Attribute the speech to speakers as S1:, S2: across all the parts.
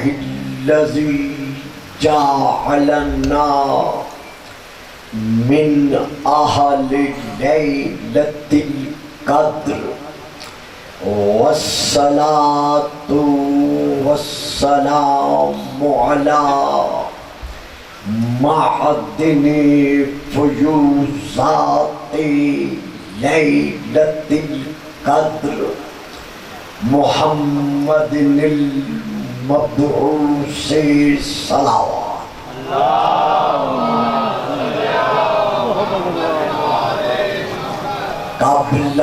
S1: الذي جعلنا من أهل ليلة القدر والصلاة والسلام على معدن فيوزات ليلة القدر محمد المبعوث صلوات قبل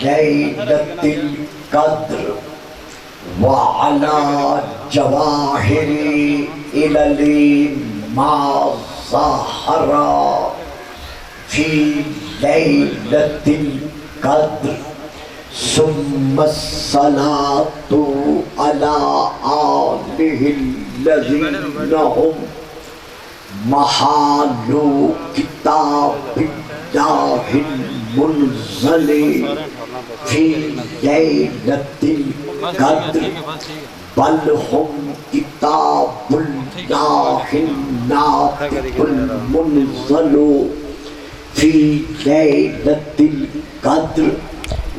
S1: ليلة القدر وعلى جواهر إلى ما ظهر في ليلة القدر ثم الصلاة على آله الذين هم محال كتاب الله المنزل في ليلة القدر بل هم كتاب الله الناطق المنزل في ليلة القدر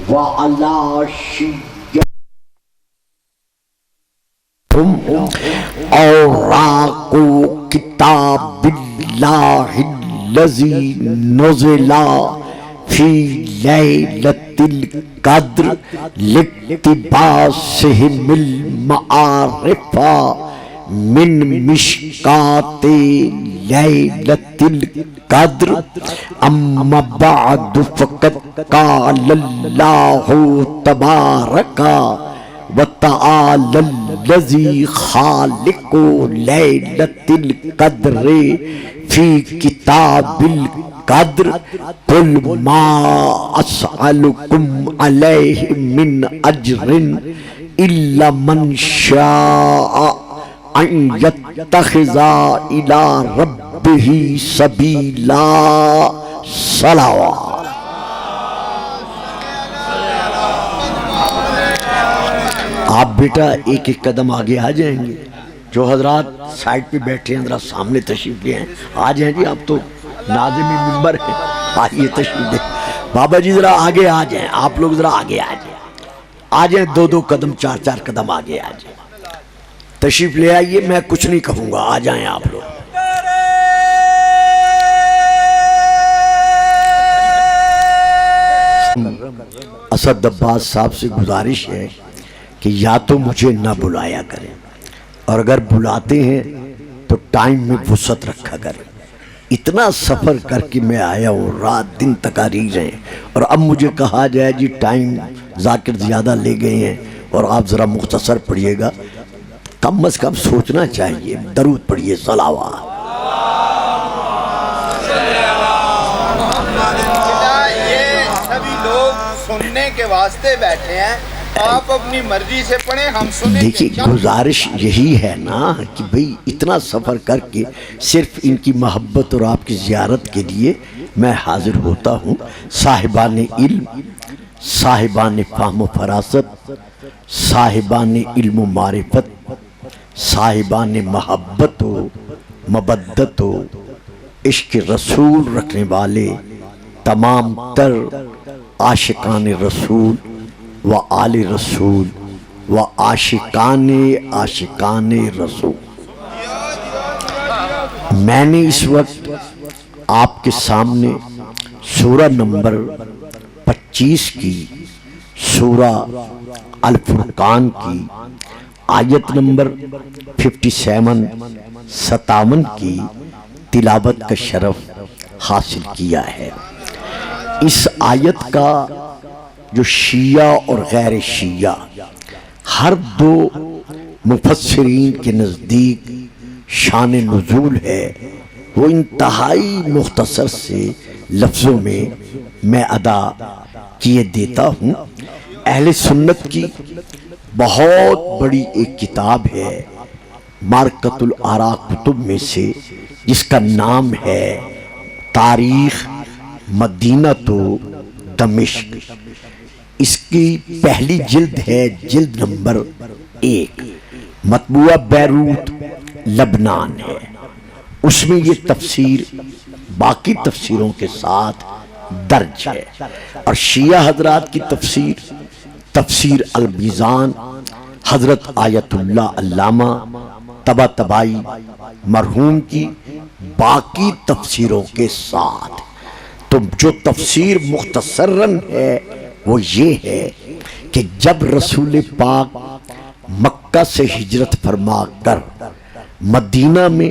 S1: وعلى شيعتهم أوراق كتاب الله الذي نزل في ليلة القدر لاقتباسهم المعارف من مشكات ليلة القدر أما بعد فقد قال الله تبارك وتعالى الذي خالق ليلة القدر في كتاب القدر قل ما أسألكم عليه من أجر إلا من شاء أن يتخذ إلى ربه سبيلا صلوات آپ بیٹا ایک ایک قدم آگے آ جائیں گے. جو حضرات سائٹ پہ بیٹھے ہیں ذرا سامنے تشریف لے ہیں. آ جائیں جی, آپ تو ناظم منبر ہیں, آئیے تشریف لے. بابا جی ذرا آگے آ جائیں, آپ لوگ ذرا آگے آ جائیں, آ جائیں, دو دو قدم چار چار قدم آگے آ جائیں. تشریف لے آئیے, میں کچھ نہیں کہوں گا, آ جائیں آپ لوگ. اسد عباس صاحب سے گزارش ہے کہ یا تو مجھے نہ بلایا کریں, اور اگر بلاتے ہیں تو ٹائم میں وسعت رکھا کریں. اتنا سفر کر کے میں آیا ہوں, رات دن تقاریر ہیں, اور اب مجھے کہا جائے جی ٹائم ذاکر زیادہ لے گئے ہیں اور آپ ذرا مختصر پڑھیے گا. کم از کم سوچنا چاہیے. درود پڑھیے, صلوات.
S2: یہ سبھی لوگ سننے کے واسطے بیٹھے ہیں, آپ اپنی مرضی سے پڑھیں, ہم سنیں.
S1: دیکھیے گزارش یہی ہے نا کہ بھئی اتنا سفر کر کے صرف ان کی محبت اور آپ کی زیارت کے لیے میں حاضر ہوتا ہوں. صاحبان علم, صاحبان فہم و فراست, صاحبان علم و معرفت, صاحبان محبت و مبدت و عشق رسول رکھنے والے تمام تر عاشقان رسول و آل رسول و عاشقان رسول. میں نے اس وقت آپ کے سامنے سورہ نمبر 25 کی, سورہ الفرقان کی آیت نمبر 57 کی تلاوت کا شرف حاصل کیا ہے. اس آیت کا جو شیعہ اور غیر شیعہ ہر دو مفسرین کے نزدیک شان نزول ہے, وہ انتہائی مختصر سے لفظوں میں ادا کیے دیتا ہوں. اہل سنت کی بہت بڑی ایک کتاب ہے مارکۃ الآراء کتب میں سے, جس کا نام ہے تاریخ مدینہ تو دمشق. اس کی پہلی جلد ہے جلد نمبر 1. مطبوعہ بیروت لبنان ہے، اس میں یہ تفسیر باقی تفسیروں کے ساتھ درج ہے۔ اور شیعہ حضرات کی تفسیر المیزان حضرت آیت اللہ علامہ طباطبائی مرحوم کی باقی تفسیروں کے ساتھ۔ تو جو تفسیر مختصراً ہے وہ یہ ہے کہ جب رسول پاک مکہ سے ہجرت فرما کر مدینہ میں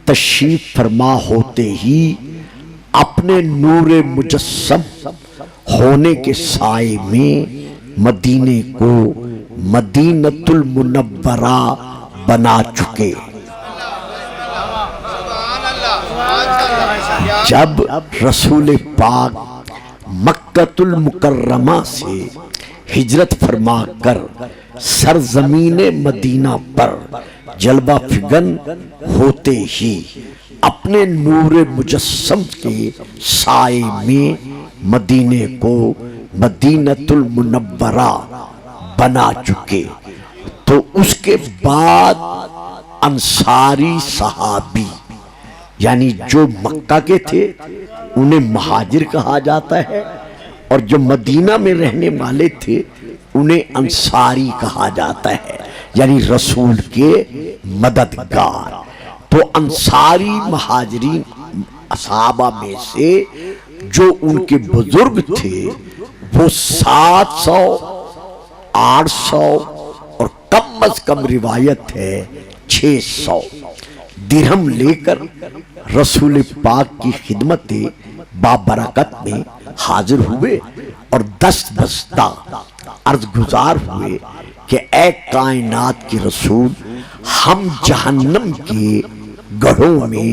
S1: تشریف فرما ہوتے ہی اپنے نور مجسم ہونے کے سائے میں مدینے کو مدینۃ المنورہ بنا چکے۔ جب رسول پاک مکہ المکرمہ سے ہجرت فرما کر سرزمین مدینہ پر جلوہ فگن ہوتے ہی اپنے نور مجسم کے سائے میں مدینے کو مدینۃ المنورہ بنا چکے۔ تو اس کے بعد انصاری صحابی یعنی جو مکہ کے تھے انہیں مہاجر کہا جاتا ہے، اور جو مدینہ میں رہنے والے تھے انہیں انصاری کہا جاتا ہے، یعنی رسول کے مددگار۔ تو انصاری مہاجرین صحابہ میں سے جو ان کے بزرگ تھے وہ 700 800 اور کم از کم روایت ہے 600 درہم لے کر رسول پاک کی خدمت بابرکت میں حاضر ہوئے اور دست بستہ عرض گزار ہوئے کہ اے کائنات کے رسول، ہم جہنم کے گڑھوں میں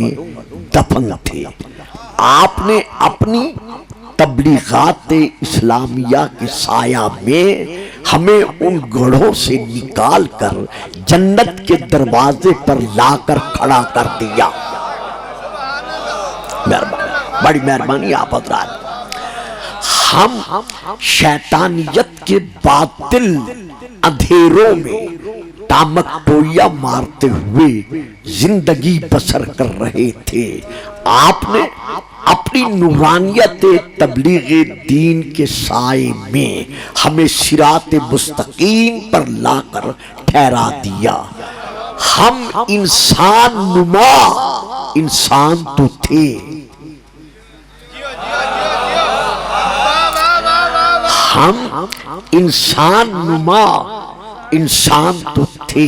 S1: دفن تھے، آپ نے اپنی تبلیغات اسلامیہ کے سایہ میں ہمیں ان گڑھوں سے نکال کر جنت کے دروازے پر لا کر کھڑا کر دیا۔ بڑی مہربانی آپ حضرات۔ ہم شیطانیت کے باطل اندھیروں میں ٹامک ٹویا مارتے ہوئے زندگی بسر کر رہے تھے، آپ نے اپنی نورانیت تبلیغ دین کے سائے میں ہمیں صراط مستقیم پر لا کر ٹھہرا دیا۔ ہم انسان نما انسان تو تھے، ہم انسان نما انسان تو تھے،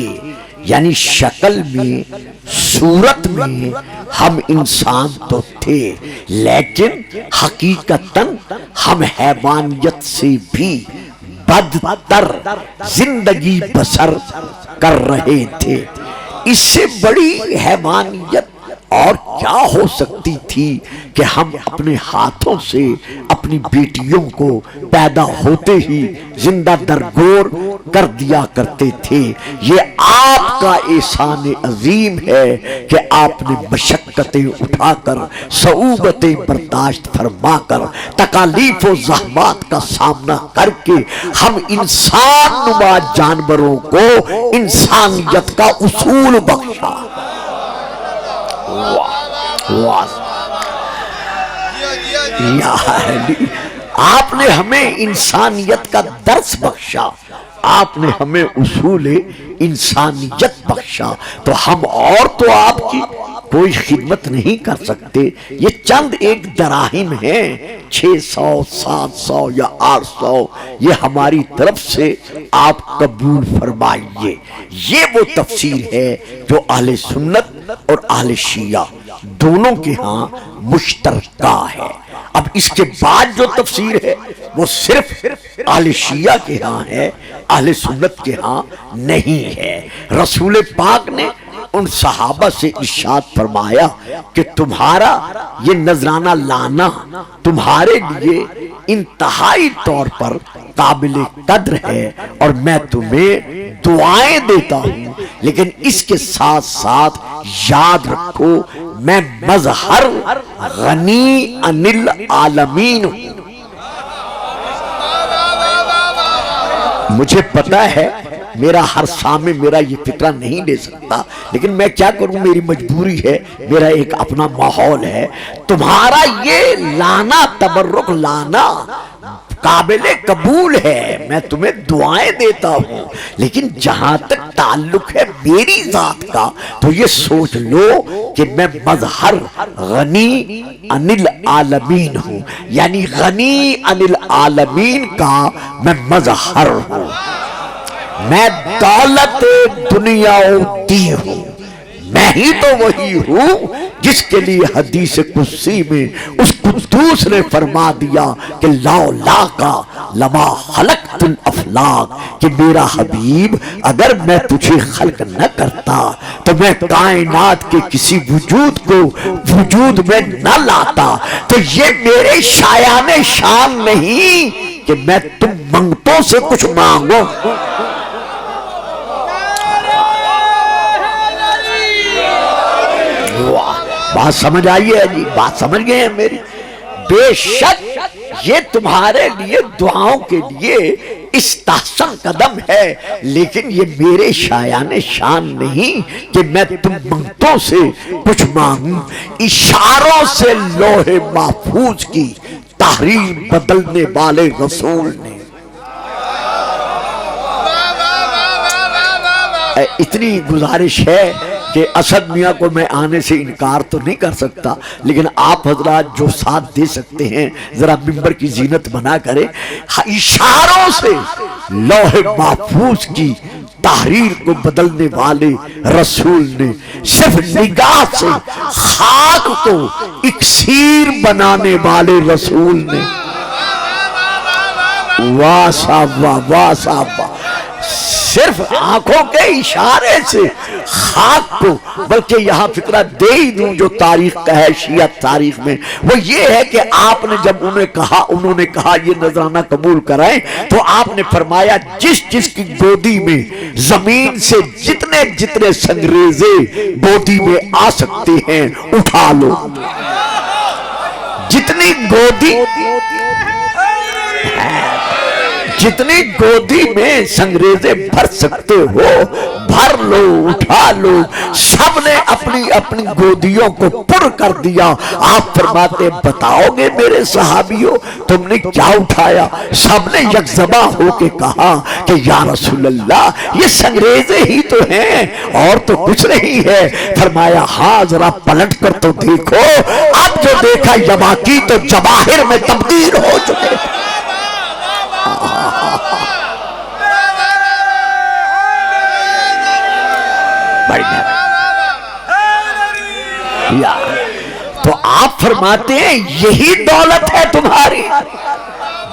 S1: یعنی شکل میں صورت میں ہم انسان تو تھے، لیکن حقیقتاً ہم حیوانیت سے بھی بدتر زندگی بسر کر رہے تھے۔ اس سے بڑی حیوانیت اور کیا ہو سکتی تھی کہ ہم اپنے ہاتھوں سے اپنی بیٹیوں کو پیدا ہوتے ہی زندہ درگور کر دیا کرتے تھے۔ یہ آپ کا احسان عظیم ہے کہ آپ نے مشقتیں اٹھا کر، صعوبتیں برداشت فرما کر، تکالیف و زحمات کا سامنا کر کے ہم انسان نما جانوروں کو انسانیت کا اصول بخشا۔ آپ نے ہمیں انسانیت کا درس بخشا، آپ نے ہمیں اصول انسانیت بخشا، تو ہم اور تو آپ کی کوئی خدمت نہیں کر سکتے۔ یہ چند ایک دراہم ہیں، 600 700 یا 800، یہ ہماری طرف سے آپ قبول فرمائیے۔ یہ وہ تفسیر ہے جو اہل سنت اور اہل شیعہ دونوں کے ہاں مشترکہ ہے۔ اب اس کے بعد جو تفسیر ہے وہ صرف اہل شیعہ کے ہاں ہے، اہل سنت کے ہاں نہیں ہے۔ رسول پاک نے ان صحابہ سے ارشاد فرمایا کہ تمہارا یہ نذرانہ لانا تمہارے لیے انتہائی طور پر قابل قدر ہے، اور میں تمہیں دعائیں دیتا ہوں، لیکن اس کے ساتھ ساتھ یاد رکھو میں مظہر غنی عن العالمین ہوں۔ مجھے پتا ہے میرا ہر سامع میرا یہ فکرہ نہیں لے سکتا، لیکن میں کیا کروں، میری مجبوری ہے، میرا ایک اپنا ماحول ہے۔ تمہارا یہ لانا، تبرک لانا قابل قبول ہے، میں تمہیں دعائیں دیتا ہوں، لیکن جہاں تک تعلق ہے میری ذات کا تو یہ سوچ لو کہ میں مظہر غنی عن العالمین ہوں، یعنی غنی عن العالمین کا میں مظہر ہوں، میں دولت دنیا دی ہوں، میں ہی تو وہی ہوں جس کے لیے حدیث قدسی میں اس قدوس نے فرما دیا کہ لولا کا لما خلقت الافلاق، کہ میرا حبیب اگر میں تجھے خلق نہ کرتا تو میں کائنات کے کسی وجود کو وجود میں نہ لاتا۔ تو یہ میرے شایان شان نہیں کہ میں تم منگتوں سے کچھ مانگو۔ بات سمجھ آئی ہے جی، بات سمجھ گئے ہیں میری؟ بے شک یہ تمہارے لیے دعاؤں کے لیے استحسن قدم ہے، لیکن یہ میرے شایان شان نہیں کہ میں تم منگتوں سے کچھ مانگوں۔ اشاروں سے لوح محفوظ کی تحریر بدلنے والے رسول نے اتنی گزارش ہے کہ اسد میاں کو میں آنے سے انکار تو نہیں کر سکتا، لیکن آپ حضرات جو ساتھ دے سکتے ہیں ذرا ممبر کی زینت بنا کرے۔ اشاروں سے لوح محفوظ کی تحریر کو بدلنے والے رسول نے، صرف نگاہ سے خاک کو اکسیر بنانے والے رسول نے، واہ صاحب واہ، واہ صاحب واہ، صرف آنکھوں کے اشارے سے خاک کو، بلکہ یہاں فکرہ دے ہی دوں جو تاریخ کا ہے شیعہ تاریخ میں، وہ یہ ہے کہ آپ نے جب انہوں نے کہا یہ نذرانہ قبول کرائیں تو آپ نے فرمایا جس جس کی گودی میں زمین سے جتنے جتنے سنگریزے گودی میں آ سکتے ہیں اٹھا لو، جتنی گودی میں سنگریزے بھر سکتے ہو بھر لو، اٹھا لو۔ سب نے اپنی اپنی گودیوں کو پر کر دیا۔ آپ فرماتے بتاؤ گے میرے صحابیوں تم نے کیا اٹھایا؟ سب نے یکزبا ہو کے کہا کہ یا رسول اللہ یہ سنگریزے ہی تو ہیں اور تو کچھ نہیں ہے۔ فرمایا ہاں ذرا پلٹ کر تو دیکھو، اب جو دیکھا یباکی تو جواہر میں تبدیل ہو چکے۔ تو آپ فرماتے ہیں یہی دولت ہے تمہاری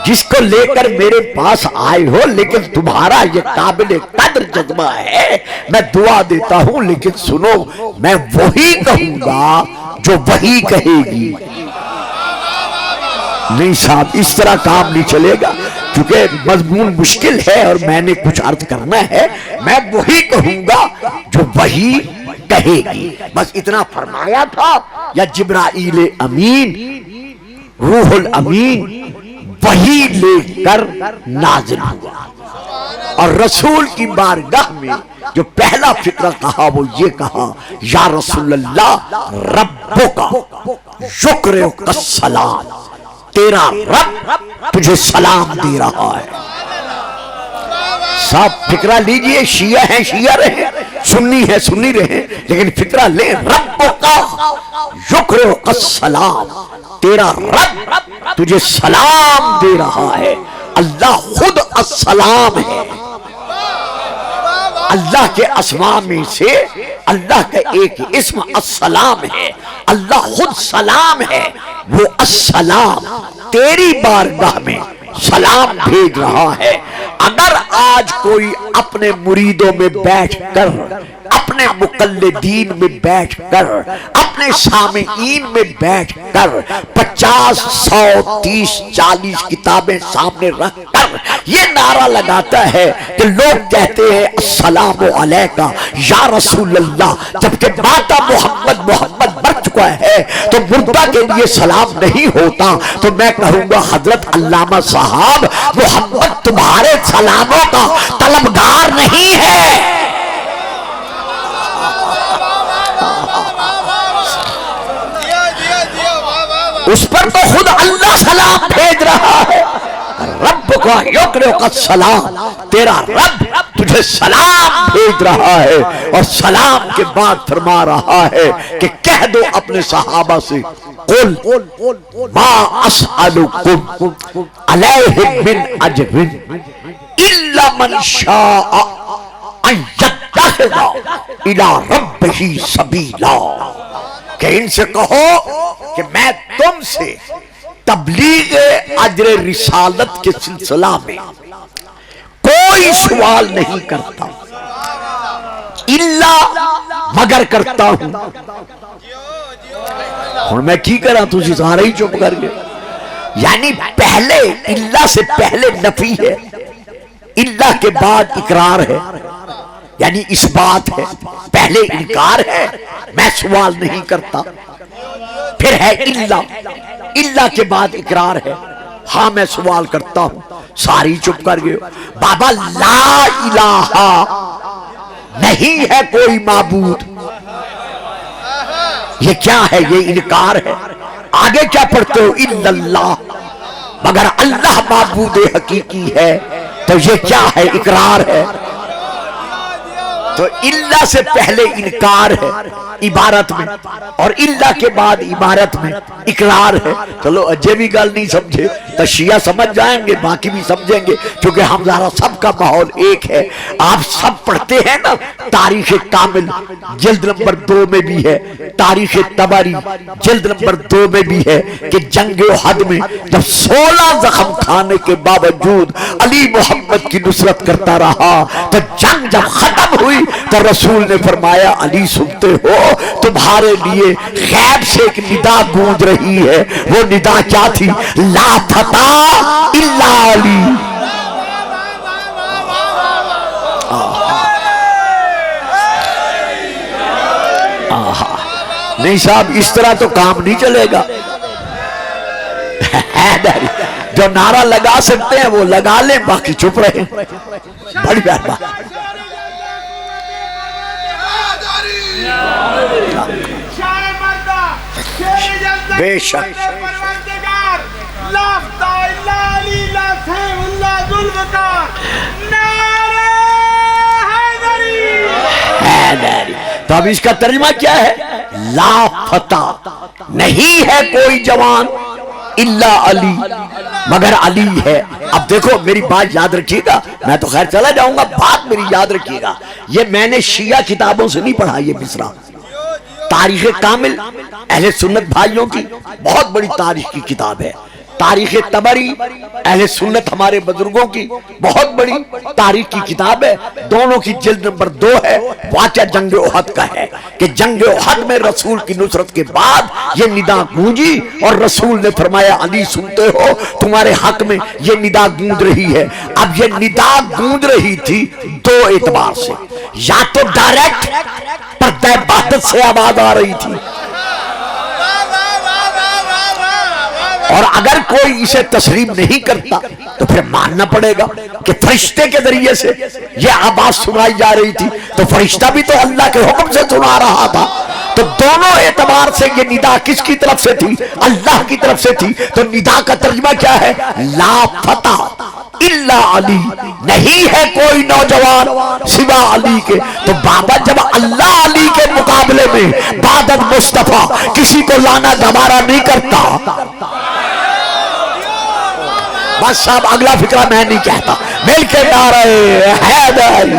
S1: جس کو لے کر میرے پاس آئے ہو، لیکن تمہارا یہ قابل قدر جذبہ ہے۔ میں دعا دیتا ہوں لیکن سنو، میں وہی کہوں گا جو وہی کہے گی۔ نہیں صاحب اس طرح کام نہیں چلے گا، کیونکہ مضمون مشکل ہے اور میں نے کچھ عرض کرنا ہے۔ میں وہی کہوں گا جو وہی کہے گی، بس اتنا فرمایا تھا۔ یا جبرائیل امین روح الامین وہی لے کر نازل ہوا، اور رسول کی بارگاہ میں جو پہلا فکرہ کہا وہ یہ کہا یا رسول اللہ ربک یقرئک السلام، تیرا رب تجھے سلام دے رہا ہے۔ صاحب فکرہ لیجئے، شیعہ ہیں شیعہ رہیں، سنی ہے سنی رہیں، لیکن فکرہ لیں ربک یقرئک السلام، تیرا رب تجھے سلام دے رہا ہے۔ اللہ خود السلام ہے۔ اللہ کے اسماء میں سے اللہ کا ایک اسم السلام ہے، اللہ خود سلام ہے۔ وہ السلام تیری بارگاہ میں سلام بھیج رہا ہے۔ اگر آج کوئی اپنے مریدوں میں بیٹھ کر، اپنے مقلدین میں بیٹھ کر، اپنے سامعین میں بیٹھ کر 50 100 30 40 کتابیں سامنے رکھ کر یہ نعرہ لگاتا ہے کہ لوگ کہتے ہیں السلام علیکہ یا رسول اللہ، جبکہ ماتا محمد مر چکا کا ہے تو مردہ کے لیے سلام نہیں ہوتا، تو میں کہوں گا حضرت علامہ صاحب محمد تمہارے سلاموں کا طلبگار نہیں ہے۔ اس پر تو خود اللہ سلام بھیج رہا ہے، رب کا یقرؤ کا سلام، تیرا رب تجھے سلام بھیج رہا ہے، اور سلام کے بعد فرما رہا ہے کہ کہہ دو اپنے صحابہ سے قل ما اسألکم علیہ من اجر الا من شاء ان یتخذ الی ربہ سبیلا، کہ ان سے کہو کہ میں تم سے تبلیغ اجر رسالت کے سلسلہ میں کوئی سوال نہیں کرتا، الا مگر کرتا ہوں۔ اور میں کی کرا تجھے سارے ہی چپ کر گئے، یعنی پہلے الا سے پہلے نفی ہے، الا کے بعد اقرار ہے، یعنی اس بات ہے، پہلے انکار ہے میں سوال نہیں کرتا، پھر ہے الا کے بعد اقرار ہے ہاں میں سوال کرتا ہوں۔ ساری چپ کر گئے۔ بابا لا الہ نہیں ہے کوئی معبود، یہ کیا ہے؟ یہ انکار ہے۔ آگے کیا پڑھتے ہو؟ الا اللہ، مگر اللہ معبود حقیقی ہے، تو یہ کیا ہے؟ اقرار ہے۔ تو اللہ سے پہلے انکار ہے عبارت میں، اور اللہ کے بعد عبارت میں اقرار ہے۔ چلو اجے بھی گل نہیں سمجھے تو شیعہ سمجھ جائیں گے، باقی بھی سمجھیں گے، کیونکہ ہم ذرا سب کا ماحول ایک ہے۔ آپ سب پڑھتے ہیں نا، تاریخ کامل جلد نمبر 2 میں بھی ہے، تاریخ طبری جلد نمبر 2 میں بھی ہے کہ جنگ احد میں جب 16 زخم کھانے کے باوجود علی محمد کی نصرت کرتا رہا، تو جنگ جب ختم ہوئی تو رسول نے فرمایا علی سنتے ہو تمہارے لیے غیب سے ایک ندا گونج رہی ہے، وہ ندا کیا تھی؟ لا فتح الا علی۔ نہیں صاحب اس طرح تو کام نہیں چلے گا۔ جو نعرہ لگا سکتے ہیں وہ لگا لیں، باقی چپ رہے۔ بڑی بات بے شک تو اب اس کا ترجمہ کیا ہے؟ لا فتح نہیں ہے کوئی جوان الا علی، مگر علی ہے۔ اب دیکھو میری بات یاد رکھیے گا، میں تو خیر چلا جاؤں گا، بات میری یاد رکھیے گا، یہ میں نے شیعہ کتابوں سے نہیں پڑھا، یہ مصرع تاریخ کامل اہل سنت بھائیوں کی بہت بڑی تاریخ کی کتاب ہے، تاریخ طبری اہل سنت ہمارے بزرگوں کی بہت بڑی تاریخ کی کتاب ہے، دونوں کی جلد نمبر 2 ہے۔ واقعہ جنگ احد کا ہے کہ جنگ احد میں رسول کی نصرت کے بعد یہ ندا گونجی، اور رسول نے فرمایا علی سنتے ہو تمہارے حق میں یہ ندا گونج رہی ہے۔ اب یہ ندا گونج رہی تھی 2 اعتبار سے، یا تو ڈائریکٹ پردہ باطن سے آواز آ رہی تھی، اور اگر کوئی اسے تسلیم نہیں کرتا تو پھر ماننا پڑے گا کہ فرشتے کے ذریعے سے یہ آواز سنائی جا رہی تھی، تو فرشتہ بھی تو اللہ کے حکم سے سنا رہا تھا۔ تو دونوں اعتبار سے یہ ندا کس کی طرف سے تھی؟ اللہ کی طرف سے تھی۔ تو ندا کا ترجمہ کیا ہے؟ لا فتح الا علی، نہیں ہے کوئی نوجوان سوا علی کے۔ تو بابا جب اللہ علی کے مقابلے میں بعد مصطفیٰ کسی کو لانا گوارا نہیں کرتا، بس صاحب اگلا فکرہ میں نہیں کہتا، مل کے نعرہ حیدر۔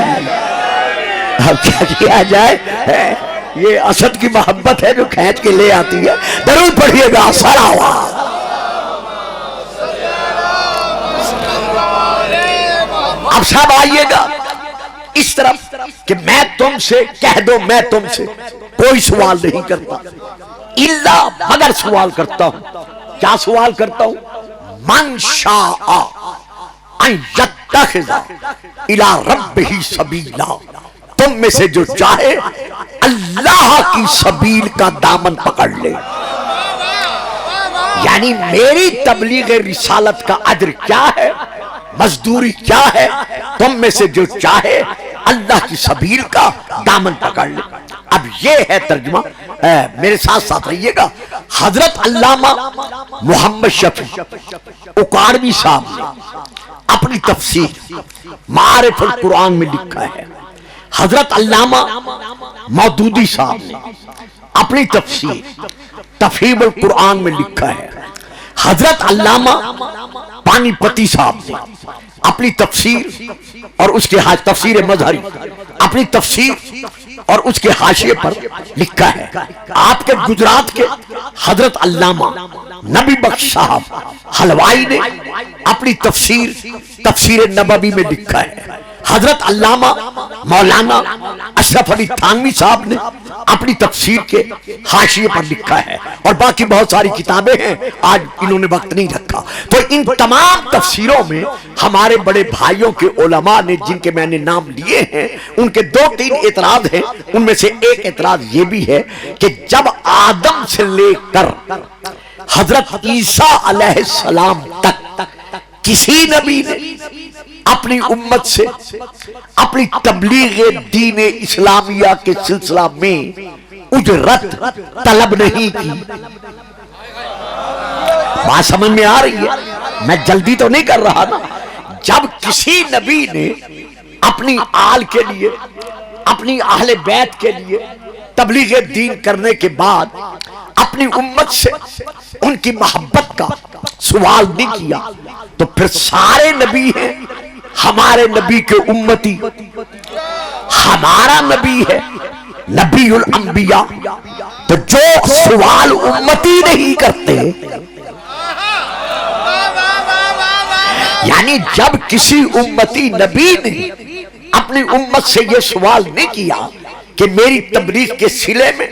S1: اب کیا کیا جائے؟ یہ اسد کی محبت ہے جو کھینچ کے لے آتی ہے۔ درود پڑھیے گا صلوات۔ اب صاحب آئیے گا اس طرف کہ میں تم سے کہہ دو، میں تم سے کوئی سوال نہیں کرتا الا مگر سوال کرتا ہوں۔ کیا سوال کرتا ہوں؟ من شاء ان یتخذ الی ربہ سبیلا، تم میں سے جو چاہے اللہ اللہ کی سبیل کا دامن پکڑ لے. یعنی میری تبلیغ رسالت کا اجر کیا ہے، مزدوری کیا ہے؟ تم میں سے جو چاہے اللہ کی سبیل کا دامن پکڑ لے. اب یہ ہے ترجمہ. میرے ساتھ ساتھ رہیے گا. حضرت علامہ محمد شفیع اکاڑوی صاحب نے اپنی تفسیر معارف القرآن میں لکھا ہے. حضرت علامہ مودودی صاحب نے اپنی تفسیر تفہیم القرآن میں لکھا ہے. حضرت علامہ پانی پتی صاحب نے اپنی تفسیر اور اس کے تفسیر مظہری اپنی تفسیر اور اس کے حاشیے پر لکھا ہے. آپ کے گجرات کے حضرت علامہ نبی بخش صاحب حلوائی نے اپنی تفسیر نبوی میں لکھا ہے. حضرت علامہ مولانا اشرف علی تھانوی صاحب نے اپنی تفسیر کے حاشیے پر لکھا ہے. اور باقی بہت ساری کتابیں ہیں، آج انہوں نے وقت نہیں رکھا. تو ان تمام تفسیروں میں ہمارے بڑے بھائیوں کے علماء نے جن کے میں نے نام لیے ہیں ان کے 2-3 اعتراض ہیں. ان میں سے ایک اعتراض یہ بھی ہے کہ جب آدم سے لے کر حضرت عیسیٰ علیہ السلام تک کسی نبی نے اپنی امت سے اپنی تبلیغ دین اسلامیہ کے سلسلہ میں اجرت طلب نہیں کی. بات سمجھ میں آ رہی ہے؟ میں جلدی تو نہیں کر رہا نا. جب کسی نبی نے اپنی آل کے لیے اپنی اہل بیت کے لیے تبلیغ دین کرنے کے بعد اپنی امت سے ان کی محبت کا سوال نہیں کیا تو پھر سارے نبی ہیں ہمارے نبی کے امتی. ہمارا نبی ہے نبی الانبیاء، تو جو سوال امتی نہیں کرتے، یعنی جب کسی امتی نبی نے اپنی امت سے یہ سوال نہیں کیا کہ میری تبلیغ کے صلے میں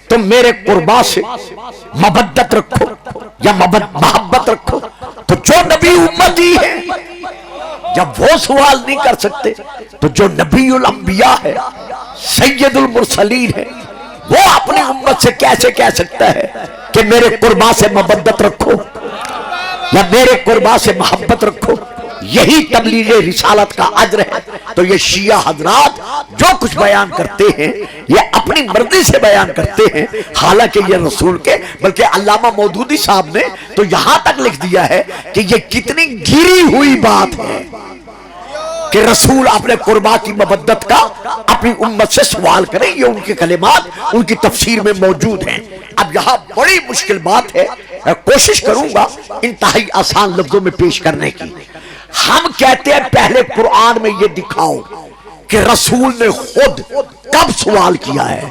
S1: تم میرے قربا سے مودت رکھو یا محبت رکھو، تو جو نبی امتی ہے جب وہ سوال نہیں کر سکتے تو جو نبی الانبیاء ہے سید المرسلین ہے وہ اپنی امت سے کیسے کہہ سکتا ہے کہ میرے قربا سے مودت رکھو یا میرے قربا سے محبت رکھو؟ یہی تبلیغ رسالت کا اجر ہے. تو یہ شیعہ حضرات جو کچھ بیان کرتے ہیں یہ اپنی مرضی سے بیان کرتے ہیں، حالانکہ یہ رسول کے، بلکہ علامہ مودودی صاحب نے تو یہاں تک لکھ دیا ہے کہ یہ کتنی گری ہوئی بات ہے کہ رسول اپنے قربا کی مودت کا اپنی امت سے سوال کریں. یہ ان کے کلمات ان کی تفسیر میں موجود ہیں. اب یہاں بڑی مشکل بات ہے، کوشش کروں گا انتہائی آسان لفظوں میں پیش کرنے کی. ہم کہتے ہیں پہلے قرآن میں یہ دکھاؤ کہ رسول نے خود کب سوال کیا ہے.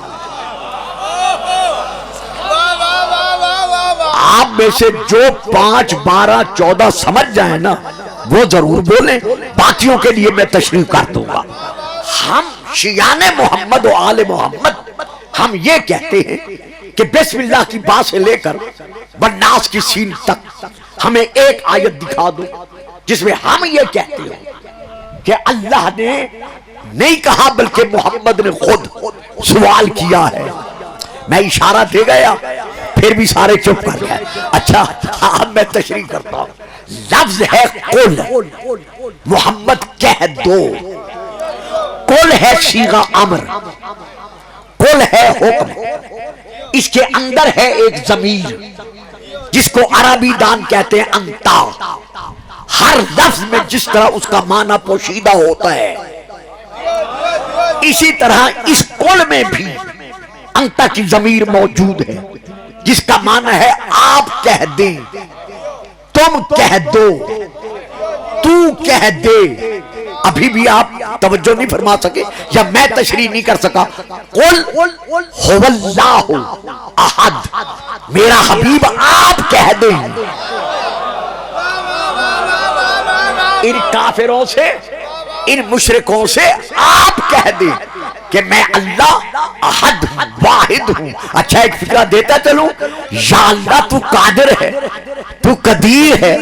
S1: آپ میں سے جو 5, 12, 14 سمجھ جائیں نا وہ ضرور بولیں، باقیوں کے لیے میں تشریح کر دوں گا. ہم شیعان محمد و آل محمد ہم یہ کہتے ہیں کہ بسم اللہ کی با سے لے کر والناس کی سین تک ہمیں ایک آیت دکھا دو جس میں ہم یہ کہتے ہیں کہ اللہ نے نہیں کہا بلکہ محمد نے خود سوال کیا ہے. میں اشارہ دے گیا پھر بھی سارے چپ کر گئے. اچھا اب میں تشریح کرتا ہوں. لفظ ہے قل، محمد کہہ دو. قل ہے صیغہ امر، قل ہے حکم. اس کے اندر ہے ایک ضمیر جس کو عربی دان کہتے ہیں انتا. ہر لفظ میں جس طرح اس کا معنی پوشیدہ ہوتا ہے اسی طرح اس قل میں بھی انتا کی ضمیر موجود ہے جس کا معنی ہے آپ کہہ دیں، تم کہہ دو، تو کہہ دے. ابھی بھی آپ توجہ نہیں فرما سکے یا میں تشریح نہیں کر سکا. قل هو اللہ احد، میرا حبیب آپ کہہ دیں. ان کافروں سے، ان مشرکوں سے آپ کہہ دیں کہ میں اللہ احد واحد ہوں. اچھا ایک فکرہ دیتا چلوں، یا اللہ تو قادر ہے، تو قدیر ہے،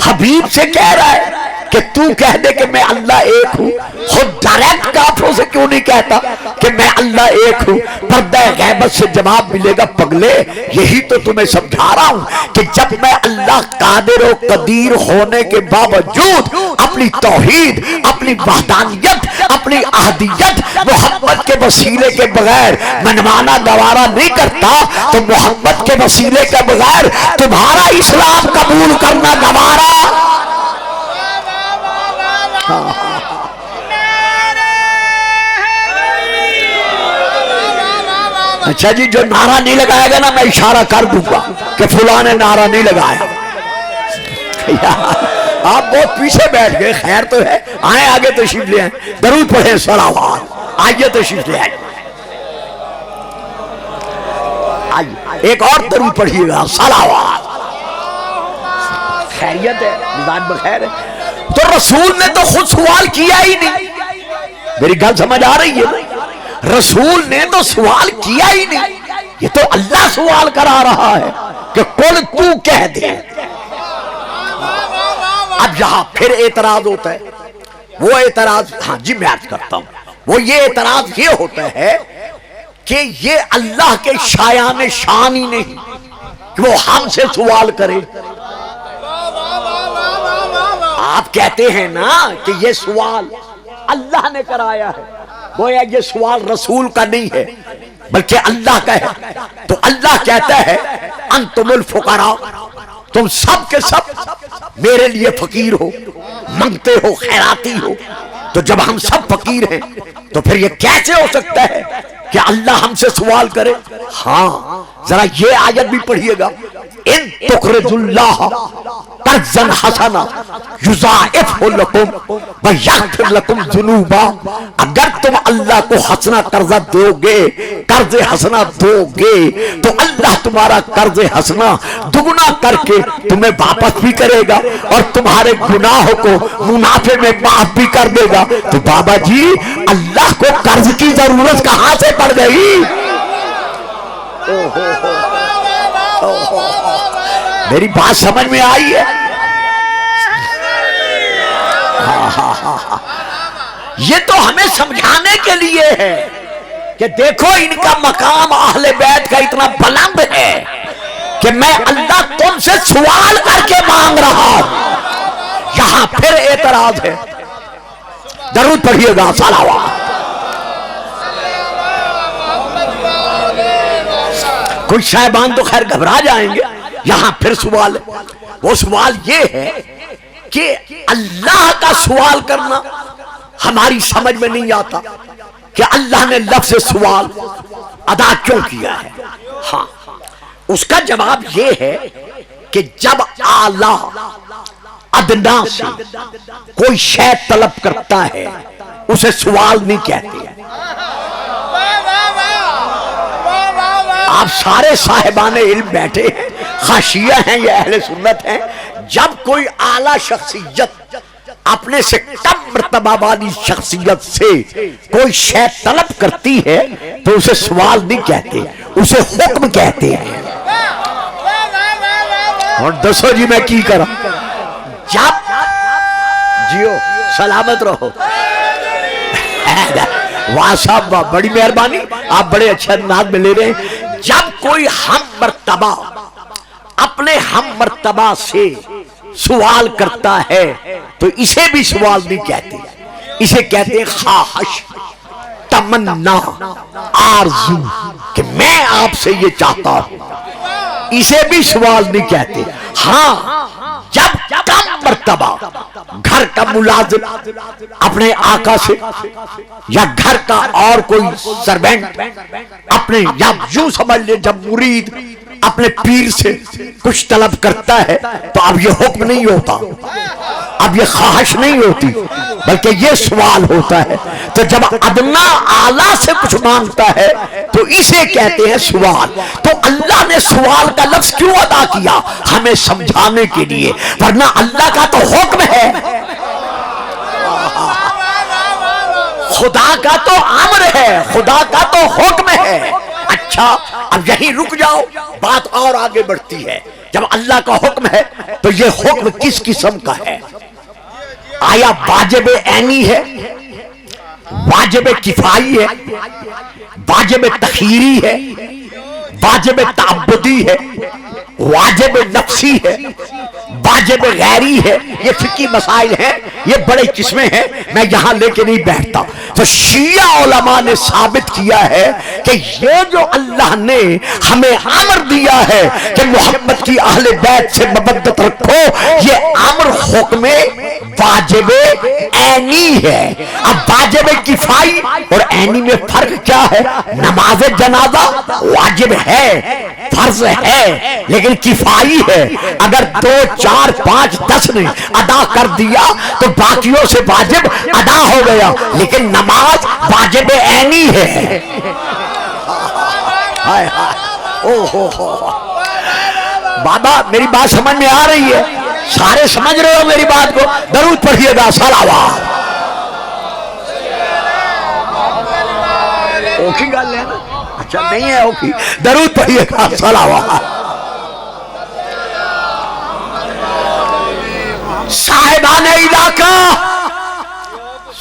S1: حبیب سے کہہ رہا ہے کہ تو کہہ دے کہ میں اللہ ایک ہوں، خود ڈائریکٹ کافروں سے کیوں نہیں کہتا کہ میں اللہ ایک ہوں؟ پردہ غیبت سے جواب ملے گا پگلے، یہی تو تمہیں سمجھا رہا ہوں کہ جب میں اللہ قادر و قدیر ہونے کے باوجود اپنی توحید، اپنی وحدانیت، اپنی احدیت محمد کے وسیلے کے بغیر منوانا گوارا نہیں کرتا، تو محمد کے وسیلے کے بغیر تمہارا اسلام قبول کرنا گوارا۔ اچھا جی، جو نعرہ نہیں لگائے گا نا میں اشارہ کر دوں گا کہ فلاں نے نعرہ نہیں لگایا۔ آپ بہت پیچھے بیٹھ گئے، خیر تو ہے، آئیں آگے تشریف لے آئیں، درود پڑھیں صلوات، آئیے تشریف لے آئیں، آئیے ایک اور درود پڑھیے گا صلوات۔ خیریت ہے، مزاج بخیر ہے؟ تو رسول نے تو خود سوال کیا ہی نہیں، میری گل سمجھ آ رہی ہے؟ رسول نے تو سوال کیا ہی نہیں، یہ تو اللہ سوال کرا رہا ہے کہ قل تو کہہ دے۔ اب یہاں پھر اعتراض ہوتا ہے، وہ اعتراض، ہاں جی میں عرض کرتا ہوں، وہ یہ اعتراض یہ ہوتا ہے کہ یہ اللہ کے شایان شان ہی نہیں کہ وہ ہم سے سوال کرے۔ آپ کہتے ہیں نا کہ یہ سوال اللہ نے کرایا ہے، گویا یہ سوال رسول کا نہیں ہے بلکہ اللہ کا ہے، تو اللہ کہتا ہے انتم الفقراء، تم سب کے سب میرے لیے فقیر ہو، منگتے ہو، خیراتی ہو۔ تو جب ہم سب فقیر ہیں تو پھر یہ کیسے ہو سکتا ہے کہ اللہ ہم سے سوال کرے؟ ہاں ذرا یہ آیت بھی پڑھیے گا، ان تقرضوا اللہ قرضا حسنا یضاعفہ لکم ویغفر لکم ذنوبا، اگر تم اللہ کو حسنا قرضہ دو گے، قرض حسنا دو گے، تو اللہ تمہارا قرض حسنا دگنا کر کے تمہیں واپس بھی کرے گا اور تمہارے گناہوں کو منافع میں معاف بھی کر دے گا۔ تو بابا جی اللہ کو قرض کی ضرورت کہاں سے پڑ گئی؟ میری بات سمجھ میں آئی ہے؟ یہ تو ہمیں سمجھانے کے لیے ہے کہ دیکھو ان کا مقام اہل بیت کا اتنا بلند ہے کہ میں اللہ تم سے سوال کر کے مانگ رہا ہوں۔ یہاں پھر اعتراض ہے، درود پڑھیے گا صلوات۔ کچھ صاحبان تو خیر گھبرا جائیں گے، یہاں پھر سوال ہے، وہ سوال یہ ہے کہ اللہ کا سوال کرنا ہماری سمجھ میں نہیں آتا کہ اللہ نے لفظ سوال ادا کیوں کیا ہے۔ ہاں اس کا جواب یہ ہے کہ جب اعلیٰ ادنا سے کوئی شے طلب کرتا ہے اسے سوال نہیں کہتے۔ آپ سارے صاحبان علم بیٹھے ہیں، خاشیہ ہیں یا اہل سنت ہیں، جب کوئی اعلیٰ شخصیت اپنے سے کم مرتبہ والی شخصیت سے کوئی شے طلب کرتی ہے تو اسے سوال نہیں کہتے، اسے حکم کہتے ہیں۔ اور دسو جی میں کی کرا؟ جب جیو سلامت رہو، واہ صاحب بڑی مہربانی، آپ بڑے اچھے انداز میں لے رہے ہیں۔ جب کوئی ہم مرتبہ اپنے ہم مرتبہ سے سوال کرتا ہے تو اسے بھی سوال نہیں کہتے، اسے کہتے ہیں خواہش، تمنا، آرزو کہ میں آپ سے یہ چاہتا ہوں، اسے بھی سوال نہیں کہتے۔ ہاں جب کم مرتبہ گھر کا ملازم اپنے آقا سے یا گھر کا اور کوئی سرونٹ اپنے، یا یوں سمجھ لے جب مرید اپنے پیر سے کچھ طلب کرتا ہے تو اب یہ حکم نہیں ہوتا، اب یہ خواہش نہیں ہوتی بلکہ یہ سوال ہوتا ہے۔ تو جب ادنا اعلیٰ سے کچھ مانگتا ہے تو اسے کہتے ہیں سوال۔ تو اللہ نے سوال کا لفظ کیوں ادا کیا؟ ہمیں سمجھانے کے لیے، ورنہ اللہ کا تو حکم ہے، خدا کا تو امر ہے، خدا کا تو حکم ہے۔ اچھا اب یہیں رک جاؤ، بات اور آگے بڑھتی ہے۔ جب اللہ کا حکم ہے تو یہ حکم کس قسم کا ہے؟ آیا واجب عینی ہے، واجب کفائی ہے، واجب تخیری ہے، واجب تعبدی ہے، واجب نفسی ہے، واجب غیری ہے؟ یہ فقہی مسائل ہیں، یہ بڑے قسمیں ہیں، میں یہاں لے کے نہیں بیٹھتا۔ تو شیعہ علماء نے ثابت کیا ہے کہ یہ جو اللہ نے ہمیں امر دیا ہے کہ محمد کی اہل بیت سے مودت رکھو، یہ امر حکم واجب عینی ہے۔ اب واجب کفائی اور عینی میں فرق کیا ہے؟ نماز جنازہ واجب ہے، فرض ہے، لیکن کفائی ہے۔ اگر 2 4 5 10 نے ادا کر دیا تو باقیوں سے واجب ادا ہو گیا، لیکن نماز واجب عینی ہے۔ بابا میری بات سمجھ میں آ رہی ہے؟ سارے سمجھ رہے ہو میری بات کو؟ درود پڑھیے گا، صلوات۔ اوکھی گل ہے نا؟ اچھا نہیں ہے اوکھی، درود پڑھیے گا، صلوات۔ صاحبان علاقہ،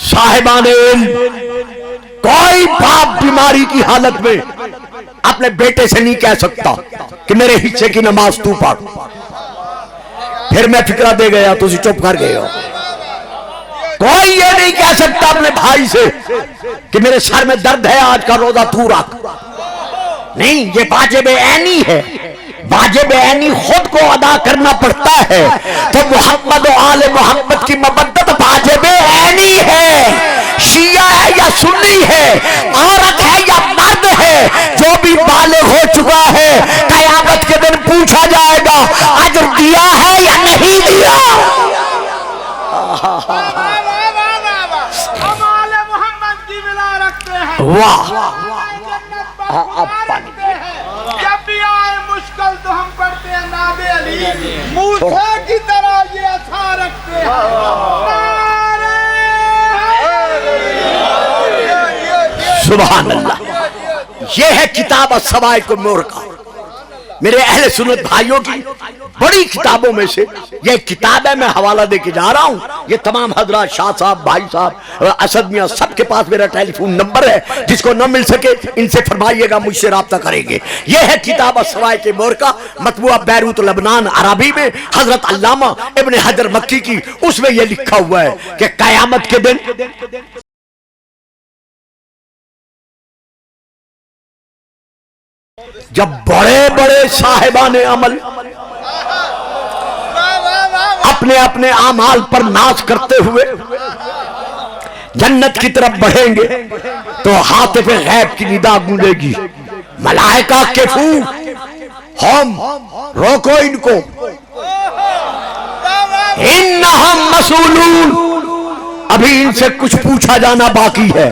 S1: صاحبان علم، کوئی باپ بیماری کی حالت میں اپنے بیٹے سے نہیں کہہ سکتا کہ میرے حصے کی نماز تو پڑھ، پھر میں فکرہ دے گیا تو اسی چپ کر گئے ہو۔ کوئی یہ نہیں کہہ سکتا اپنے بھائی سے کہ میرے سر میں درد ہے، آج کا روزہ تو رکھ۔ نہیں، یہ واجب عینی ہے، واجب عینی خود کو ادا کرنا پڑتا ہے۔ تو محمد و آل محمد کی مودت واجب عینی ہے۔ شیعہ ہے یا سنی ہے، عورت ہے یا مرد ہے، جو بھی بالغ ہو چکا ہے، قیامت کے دن پوچھا جائے گا اجر دیا ہے یا نہیں دیا۔
S2: ہم آل محمد کی ملا رکھتے ہیں،
S1: واہ،
S2: اب پانی جب بھی آئے مشکل تو ہم پڑھتے ہیں ناب علی، موسیٰ کی طرح یہ عصا رکھتے ہیں۔
S1: سبحان اللہ۔ یہ ہے کتاب السوائق المورقہ۔ میرے اہل سنت بھائیوں کی بڑی کتابوں میں سے یہ کتاب ہے، میں حوالہ دے کے جا رہا ہوں۔ یہ تمام حضرات، شاہ صاحب، بھائی صاحب، اسد میاں، سب کے پاس میرا ٹیلی فون نمبر ہے، جس کو نہ مل سکے ان سے فرمائیے گا، مجھ سے رابطہ کریں گے۔ یہ ہے کتاب السوائق المورقہ، مطبوعہ بیروت لبنان عربی میں، حضرت علامہ ابن حجر مکی کی، اس میں یہ لکھا ہوا ہے کہ قیامت کے دن جب بڑے بڑے صاحبان عمل اپنے اپنے اعمال پر ناز کرتے ہوئے جنت کی طرف بڑھیں گے تو ہاتف غیب کی ندا گونجے گی، ملائکہ کے پھو، ہم روکو ان کو، انہم مسئولون، ابھی ان سے کچھ پوچھا جانا باقی ہے۔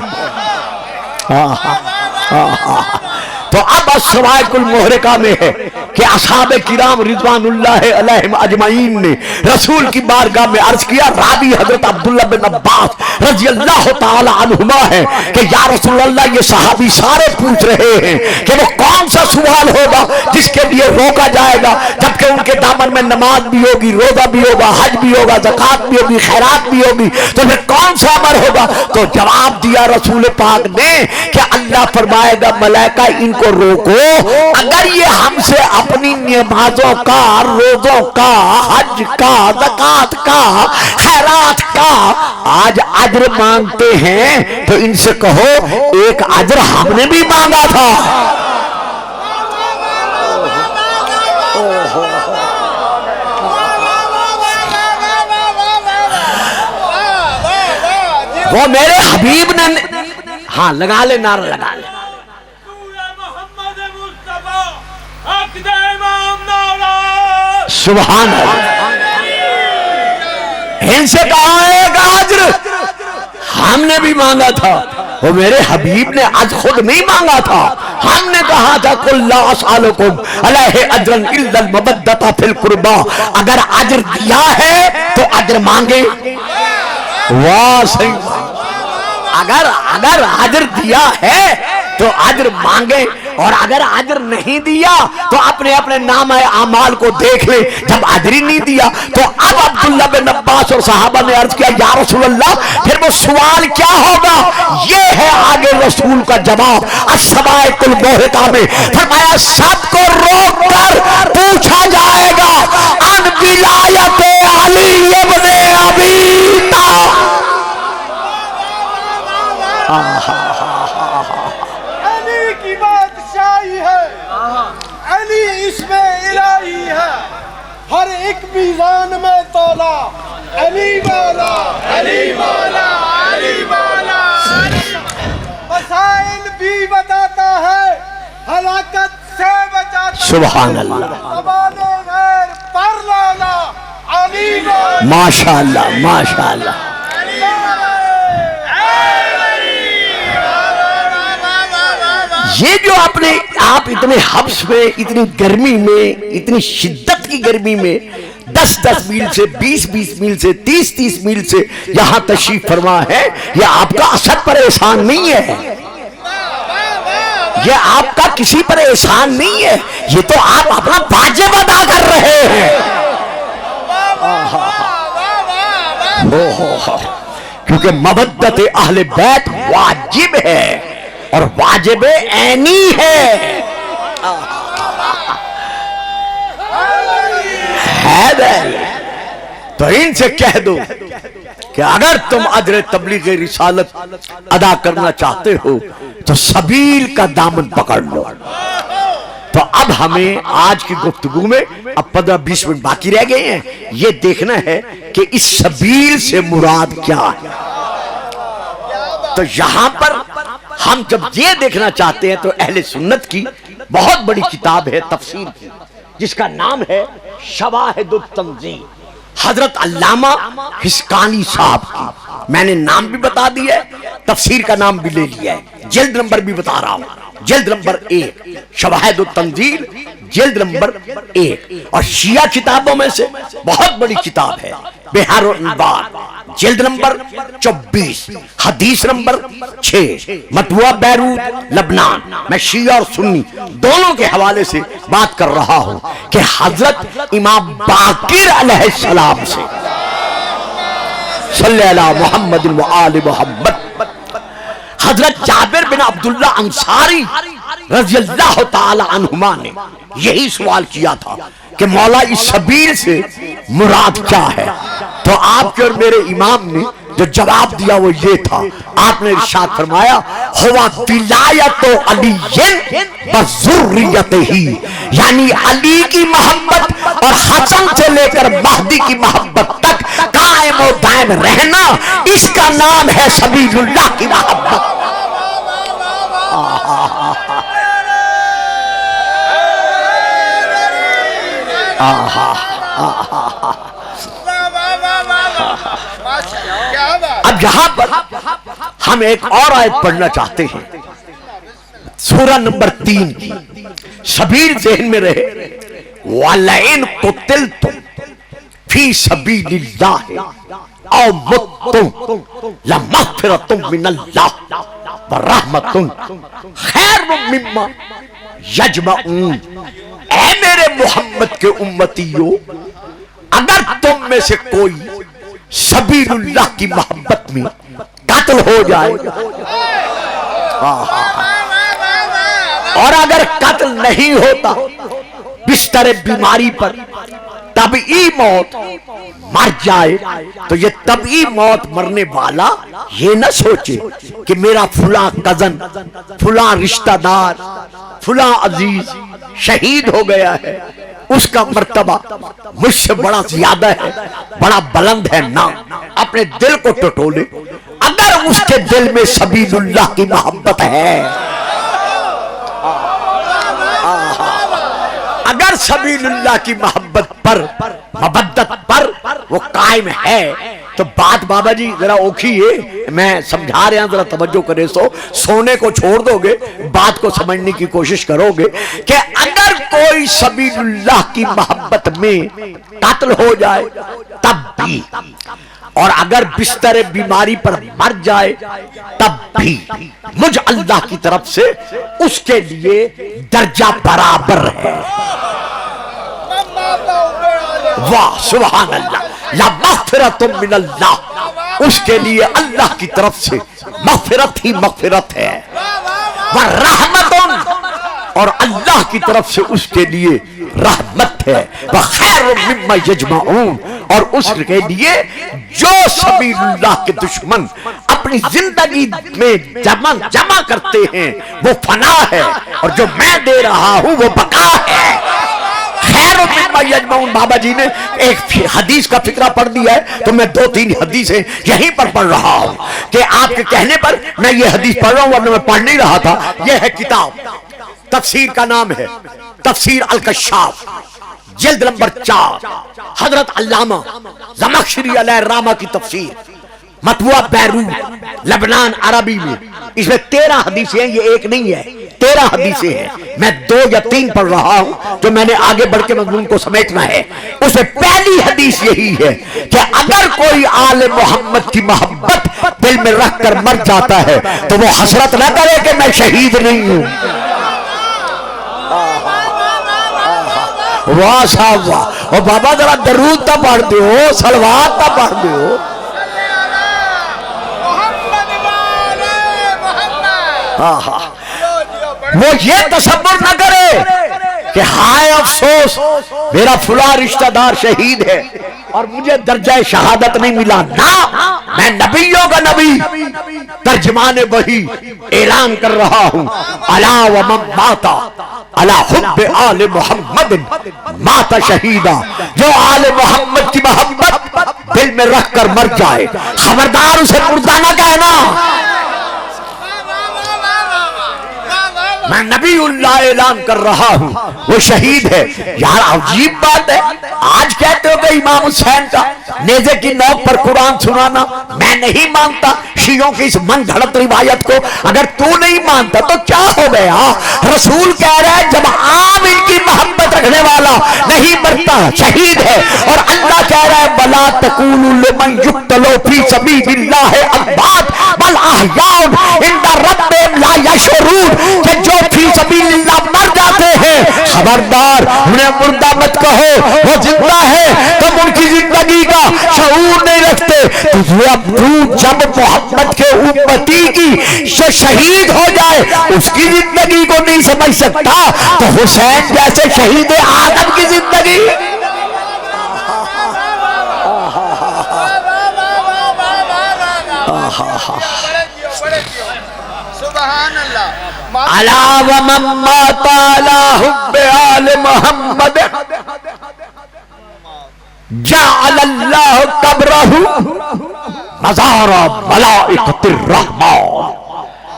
S1: تو اب السوائق المورقہ میں ہے کہ اصحاب کرام رضوان اللہ علیہم اجمعین نے رسول کی بارگاہ میں عرض کیا، راوی حضرت عبداللہ بن عباس رضی اللہ تعالی عنہما ہے کہ یا رسول اللہ، یہ صحابی سارے پوچھ رہے ہیں کہ وہ کون سا سوال ہوگا جس کے لیے روکا جائے گا، جبکہ ان کے دامن میں نماز بھی ہوگی، روزہ بھی ہوگا، حج بھی ہوگا، زکوٰۃ بھی ہوگی، خیرات بھی ہوگی، تو پھر کون سا امر ہوگا؟ تو جواب دیا رسول پاک نے کہ اللہ فرمائے گا ملائکہ ان کو روکو، اگر یہ ہم سے اپنی نمازوں کا، روزوں کا، حج کا، زکوٰۃ کا، خیرات کا آج اجر مانگتے ہیں تو ان سے کہو ایک اجر ہم نے بھی مانگا تھا۔ وہ میرے حبیب نے، ہاں لگا لے نعرہ لگا لے، سبحان اللہ۔ ان سے کہا ایک اجر ہم نے بھی مانگا تھا، وہ میرے حبیب نے آج خود نہیں مانگا تھا، ہم نے کہا تھا قل لا اسألکم علیہ اجرا الا المودۃ فی القربى، اگر اجر دیا ہے تو اجر مانگے۔ واہ صحیح، اگر اجر دیا ہے تو اجر مانگے اور اگر اجر نہیں دیا تو اپنے اپنے نام اعمال کو دیکھ لیں. جب اجر ہی نہیں دیا تو اب عبداللہ بن عباس اور صحابہ نے عرض کیا یا رسول اللہ پھر وہ سوال کیا ہوگا؟ یہ ہے آگے رسول کا جواب السوائق الموہقہ میں. فرمایا سب کو روک کر پوچھا جائے گا ان ولایت علی ابن ابی طالب.
S2: علی کی بادشاہی ہے, علی اسم الہی ہے, ہر ایک میزان میں تولا علی مولا علی مولا علی مولا. مسائل بھی بتاتا ہے, ہلاکت سے بچاتا ہے.
S1: سبحان اللہ,
S2: زبان غیر پر لانا علی مولا.
S1: ماشاءاللہ ماشاءاللہ. یہ جو آپ اتنے حبس میں, اتنی گرمی میں, اتنی شدت کی گرمی میں 10-10 میل سے 20-20 میل سے 30-30 میل سے یہاں تشریف فرما ہے, یہ آپ کا اسد پر احسان نہیں ہے, یہ آپ کا کسی پر احسان نہیں ہے, یہ تو آپ اپنا واجب ادا کر رہے ہیں. کیونکہ مودت اہل بیت واجب ہے اور واجب عینی ہے. تو ان سے کہہ دو کہ اگر تم اجر تبلیغ رسالت ادا کرنا چاہتے ہو تو سبیل کا دامن پکڑ لو. تو اب ہمیں آج کی گفتگو میں اب 15-20 منٹ باقی رہ گئے ہیں, یہ دیکھنا ہے کہ اس سبیل سے مراد کیا ہے. تو یہاں پر ہم جب یہ دیکھنا چاہتے ہیں تو اہل سنت کی بہت بڑی کتاب ہے تفسیر کی, جس کا نام ہے شواہد التنزیل, حضرت علامہ حسکانی صاحب کی. میں نے نام بھی بتا دیا ہے, تفسیر کا نام بھی لے لیا ہے, جلد نمبر بھی بتا رہا ہوں, جلد نمبر 1 شواہد التنزیل, جلد نمبر 1. اور شیعہ کتابوں میں سے بہت بڑی کتاب ہے بحار الانوار, جلد نمبر 24, حدیث نمبر 6, مطبوعہ بیروت لبنان. میں شیعہ اور سنی دونوں کے حوالے سے بات کر رہا ہوں کہ حضرت امام باقر علیہ السلام سے صلی اللہ محمد و آل محمد, حضرت جابر بن عبداللہ انصاری رضی اللہ تعالی عنہما نے یہی سوال کیا تھا کہ مولا اس سبیل سے مراد کیا ہے. تو آپ کے اور میرے امام نے جو جواب دیا وہ یہ تھا, آپ نے ارشاد فرمایا ہوا ولایت علی بذریتہ, یعنی علی کی محبت اور حسن سے لے کر مہدی کی محبت تک قائم و دائم رہنا, اس کا نام ہے سبیل اللہ کی محبت. اب یہاں پر ہم ایک اور آیت پڑھنا چاہتے ہیں, سورہ نمبر 3 کی. سبیل ذہن میں رہے, وَلَئِن قُتِلْتُمْ فِي سَبِيلِ اللَّهِ أَوْ مُتُّمْ لَمَغْفِرَةٌ مِّنَ اللَّهِ وَرَحْمَةٌ خَيْرٌ مِّمَّا يَجْمَعُونَ. اے میرے محمد کے امتیوں, اگر تم میں سے کوئی سبیل اللہ کی محبت میں قتل ہو جائے اور اگر قتل نہیں ہوتا بستر بیماری پر طبعی موت مر جائے, تو یہ طبعی موت مرنے والا یہ نہ سوچے کہ میرا فلاں کزن, فلاں رشتہ دار, فلاں عزیز شہید ہو گیا ہے, اس کا مرتبہ مجھ سے بڑا زیادہ ہے, بڑا بلند ہے. نہ, اپنے دل کو ٹٹولے. اگر اس کے دل میں سبیل اللہ کی محبت ہے, اگر سبیل اللہ کی محبت پر, مبدت پر وہ قائم ہے, تو بات بابا جی ذرا اوکھیے, میں سمجھا رہا ہوں, ذرا توجہ کرے. سونے کو چھوڑ دو گے, بات کو سمجھنے کی کوشش کرو گے کہ اگر کوئی سبیل اللہ کی محبت میں قتل ہو جائے تب بھی اور اگر بستر بیماری پر مر جائے تب بھی مجھ اللہ کی طرف سے اس کے لیے درجہ برابر ہے. واہ سبحان اللہ. لمغفرۃ من اللہ، اس کے لیے اللہ کی طرف سے مغفرت ہی مغفرت ہے. ورحمۃ، اور اللہ کی طرف سے اس کے لیے رحمت ہے. وخیر مما یجمعون، اور اس کے لیے جو سبیل اللہ کے دشمن اپنی زندگی میں جمع کرتے ہیں وہ فنا ہے، اور جو میں دے رہا ہوں وہ بقا ہے. خیر مما یجمعون. بابا جی نے ایک حدیث کا فقرہ پڑھ دیا ہے تو میں 2-3 حدیثیں یہیں پر پڑھ رہا ہوں کہ آپ کے کہنے پر میں یہ حدیث پڑھ رہا ہوں، ورنہ میں پڑھ نہیں رہا تھا. یہ ہے کتاب، تفسیر کا نام ہے تفسیر الکشاف، جلد نمبر 4، حضرت علامہ زمخشری علیہ الرحمہ کی تفسیر، مطبوعہ بیروت لبنان عربی میں. اس میں 13 حدیثیں ہیں، یہ ایک نہیں ہے، 13 حدیثیں ہیں. میں 2 یا 3 پڑھ رہا ہوں جو میں نے آگے بڑھ کے مضمون کو سمیٹنا ہے. اس میں پہلی حدیث یہی ہے کہ اگر کوئی آل محمد کی محبت دل میں رکھ کر مر جاتا ہے تو وہ حسرت نہ کرے کہ میں شہید نہیں ہوں. واہ صاحب واہ. اور بابا ذرا درود تا پڑھ دو، صلوات تا پڑھ دو. وہ یہ تصور نہ کرے کہ ہائے افسوس میرا فلاں رشتہ دار شہید ہے اور مجھے درجہ شہادت نہیں ملا. نہ، میں نبیوں کا نبی ترجمان وحی اعلان کر رہا ہوں. الا ومن مات علی حب آل محمد مات شہیدا. جو آل محمد کی محبت دل میں رکھ کر مر جائے، خبردار اسے مردہ نہ کہنا. میں نبی اللہ اعلان کر رہا ہوں وہ شہید ہے. یار عجیب بات ہے، آج کہتے ہو کہ امام حسین کا نیزے کی نوک پر قرآن سنانا میں نہیں مانتا. شیعوں کی اس من گھڑت روایت کو اگر تو نہیں مانتا تو کیا ہو گیا؟ رسول کہہ رہا ہے جب عام ان کی محبت رکھنے والا نہیں مرتا شہید ہے، اور اللہ کہہ رہا ہے وَلَا تَقُولُوا لِمَنْ يُقْتَلُ فِي سَبِيلِ اللَّهِ أَمْوَاتٌ بَلْ أَحْيَاءٌ عِنْدَ رَبِّهِمْ لَا يَشْعُرُونَ. کہ جو فی سبیل اللہ مر جاتے ہیں، خبردار انہیں مردہ مت کہو، وہ زندہ ہے. تم ان کی زندگی کا شعور نہیں رکھتے. تو جب محمد کے امتی کی شہید ہو جائے اس کی زندگی کو نہیں سمجھ سکتا تو حسین جیسے شہید آدم کی زندگی.
S2: سبحان اللہ.
S1: الا ومن مات علی حب آل محمد جعل اللہ قبرہ مزار ملائکۃ الرحمن.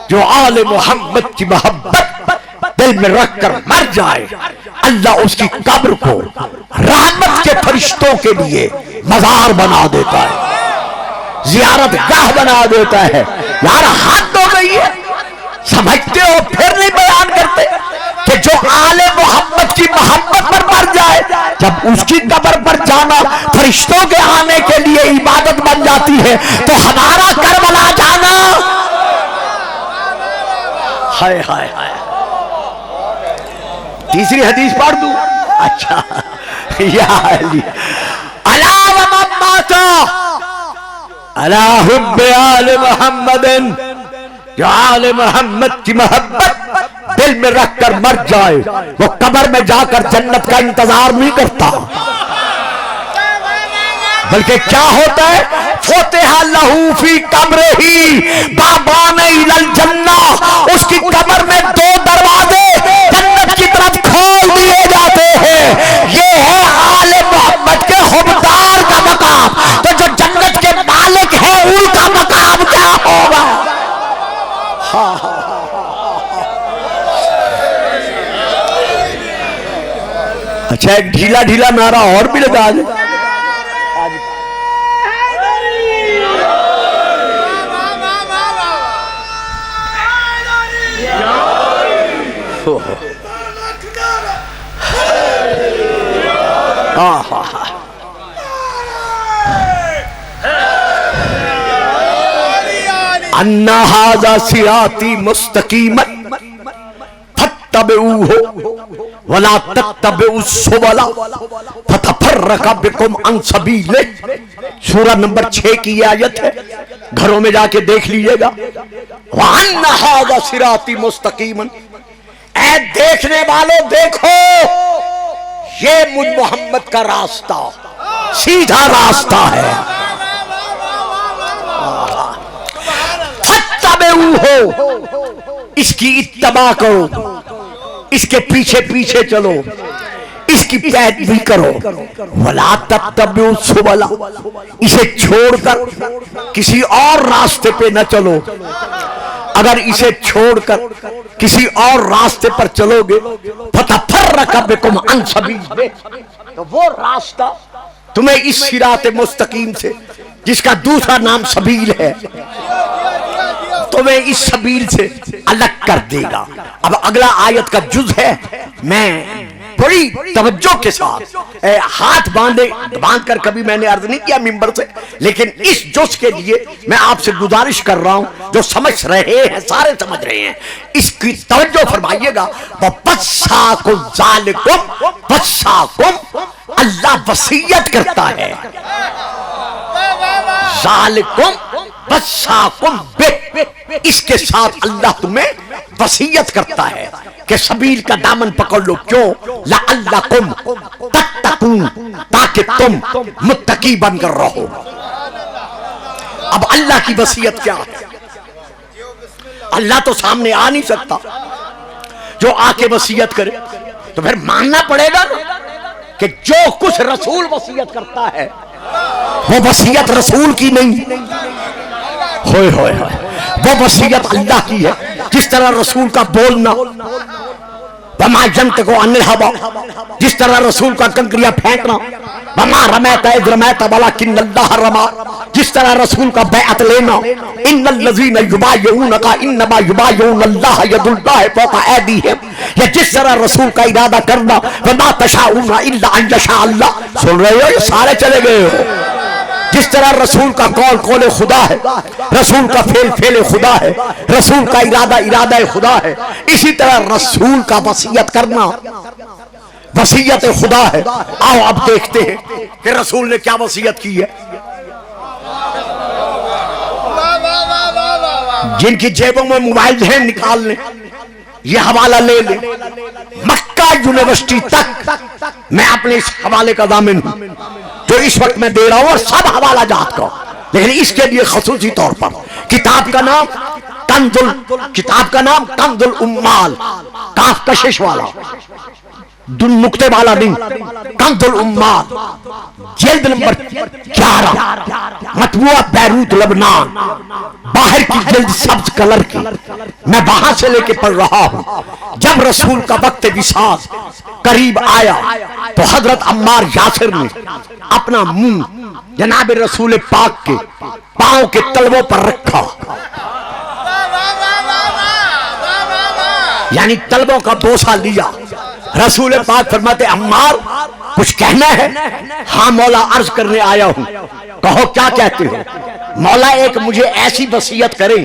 S1: جو آل محمد کی محبت دل میں رکھ کر مر جائے اللہ اس کی قبر کو رحمت کے فرشتوں کے لیے مزار بنا دیتا ہے، زیارت گاہ بنا دیتا ہے. یار حد ہو گئی ہے، سمجھتے ہو پھر نہیں بیان کرتے کہ جو آل محمد کی محبت پر مر جائے جب اس کی قبر پر جانا فرشتوں کے آنے کے لیے عبادت بن جاتی ہے تو ہمارا کربلا جانا. ہائے ہائے ہائے. تیسری حدیث پڑھ دوں؟ اچھا. یا علی الا ومن مات علی حب آل محمد، جو آل محمد کی محبت دل میں رکھ کر مر جائے وہ قبر میں جا کر جنت کا انتظار نہیں کرتا، بلکہ کیا ہوتا ہے فتح لہو فی قبرہ بابان الی الجنہ. اس کی قبر میں 2 دروازے جنت کی طرف کھول دیے جاتے ہیں. یہ ہے آل محمد کے حبدار کا مقام. تو جو جنت کے مالک ہے ان کا مقام کیا ہوگا؟ اچھا ایک ڈھیلا ڈھیلا نعرہ اور بھی لگا دیں. ان ھذا صراطی مستقیما فاتبعوہ ولا تتبعوا السبل فتفرق بکم عن سبیلہ. سورہ نمبر 6 کی یہ آیت ہے، گھروں میں جا کے دیکھ لیجئے گا. وَأَنَّ هَذَا صِرَاطِي مُسْتَقِيمًا، اے دیکھنے والوں دیکھو، یہ مجھ محمد کا راستہ سیدھا راستہ ہے. فَاتَّبِعُوهُ، اس کی اتباع کرو، اس کے پیچھے پیچھے چلو، اس کی پیروی کرو. وَلَا تَتَّبِعُوا السُّبُلَ، اسے چھوڑ کر کسی اور راستے پہ نہ چلو. اگر اسے چھوڑ کر کسی اور راستے پر چلو گے فَتَفَرَّقَ بِكُمْ عَنْ سَبِيلِهِ، تو وہ راستہ تمہیں اس صراط مستقیم سے، جس کا دوسرا نام سبیل ہے، تمہیں اس سبیل سے الگ کر دے گا. اب اگلا آیت کا جز ہے، میں بڑی توجہ کے ساتھ ہاتھ باندھ کر کبھی میں نے عرض نہیں کیا ممبر سے، لیکن اس جز کے لیے میں آپ سے گزارش کر رہا ہوں، جو سمجھ رہے ہیں سارے سمجھ رہے ہیں، اس کی توجہ فرمائیے گا. وَبَصَّاكُمْ ذَلِكُمْ بَصَّاكُمْ، اللہ وصیت کرتا ہے. ذَلِكُمْ بَصَّاكُمْ بِهِ، اس کے ساتھ اللہ تمہیں وصیت کرتا ہے کہ سبیل کا دامن پکڑ لو. کیوں؟ لَعَلَّكُمْ تَتَّقُونَ، تاکہ تم متقی بن کر رہو. اب اللہ کی وصیت کیا ہے؟ اللہ تو سامنے آ نہیں سکتا، جو آ کے وصیت کرے تو پھر ماننا پڑے گا کہ جو کچھ رسول وصیت کرتا ہے وہ وصیت رسول کی نہیں، ہوئے ہوئے وہ وصیت اللہ کی ہے. جس طرح رسول کا بولنا وما ينطق عن الهوى، جس طرح رسول کا کنکریاں پھینکنا وما رمیت اذ رمیت ولکن اللہ رمی، جس طرح رسول کا بیعت لینا ان الذین یبایعونک انما یبایعون اللہ ید اللہ فوق ایدیہم، یا جس طرح رسول کا ارادہ کرنا وما تشاءون الا ان یشاء اللہ. سن رہے ہو؟ یہ سارے چلے گئے ہو. جس طرح رسول کا قول قول خدا ہے، رسول کا فعل فعل خدا ہے، رسول کا ارادہ ارادہ خدا ہے، اسی طرح رسول کا وصیت کرنا وصیت خدا ہے. آؤ اب دیکھتے ہیں کہ رسول نے کیا وصیت کی ہے. جن کی جیبوں میں موبائل ہیں نکال لیں، یہ حوالہ لے لیں. مکہ یونیورسٹی تک میں اپنے اس حوالے کا ضامن ہوں جو اس وقت میں دے رہا ہوں، اور سب حوالہ جات کا، لیکن اس کے لیے خصوصی طور پر کتاب کا نام کنز الامال، کاف کشش والا، نقطے والا نہیں، کنز الامال، جلد نمبر 11، مطبوعہ بیروت لبنان، باہر کی جلد سبز کلر کی. میں وہاں سے لے کے پڑھ رہا ہوں. جب رسول کا وقت وصال قریب آیا تو حضرت عمار یاسر نے اپنا منہ جناب رسول پاک کے پاؤں کے تلووں پر رکھا، یعنی تلووں کا بوسہ لیا. رسول پاک فرماتے عمار کچھ کہنا ہے؟ ہاں مولا عرض کرنے آیا ہوں. کہو کیا کہتے ہو؟ مولا ایک مجھے ایسی وصیت کرے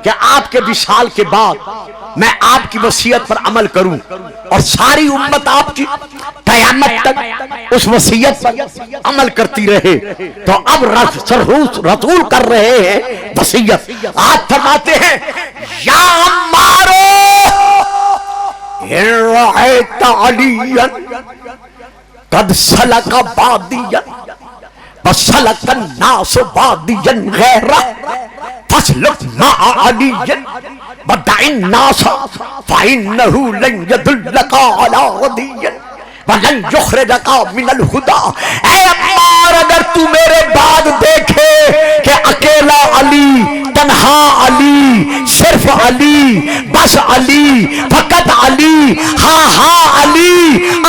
S1: کہ آپ کے وصال کے بعد میں آپ کی وصیت پر عمل کروں اور ساری امت آپ کی قیامت تک اس وصیت پر عمل کرتی رہے. تو اب رسول کر رہے ہیں وصیت. آپ فرماتے ہیں یا عمارو ان رأیت علیا قد سلک بادیا فسلک الناس بادیا غیرہ فاسلک مع علی ودع الناس فإنہ لن يدلک علی غدی وَلَنْ يُخْرِجَكَ مِنَ الْهُدَى. اے عمار اگر تو میرے بعد دیکھے کہ اکیلا علی، تنہا علی، صرف علی، بس علی، فقط علی، ہاں علی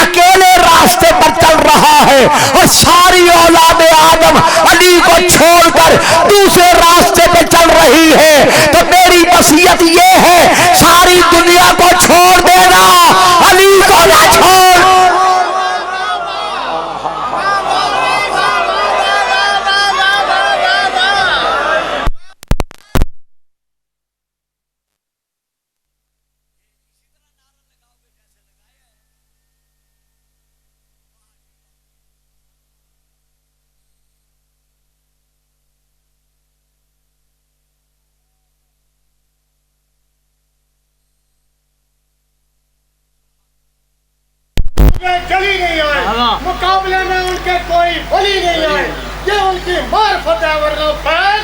S1: اکیلے راستے پر چل رہا ہے اور ساری اولاد آدم علی کو چھوڑ کر دوسرے راستے پہ چل رہی ہے، تو میری وصیت یہ ہے ساری دنیا کو چھوڑ دینا، علی کو نہ چھوڑ.
S2: جلی نہیں آئے، مقابلے میں ان کے کوئی ولی نہیں آئے، یہ ان کی معرفت ہے، ورنہ فیض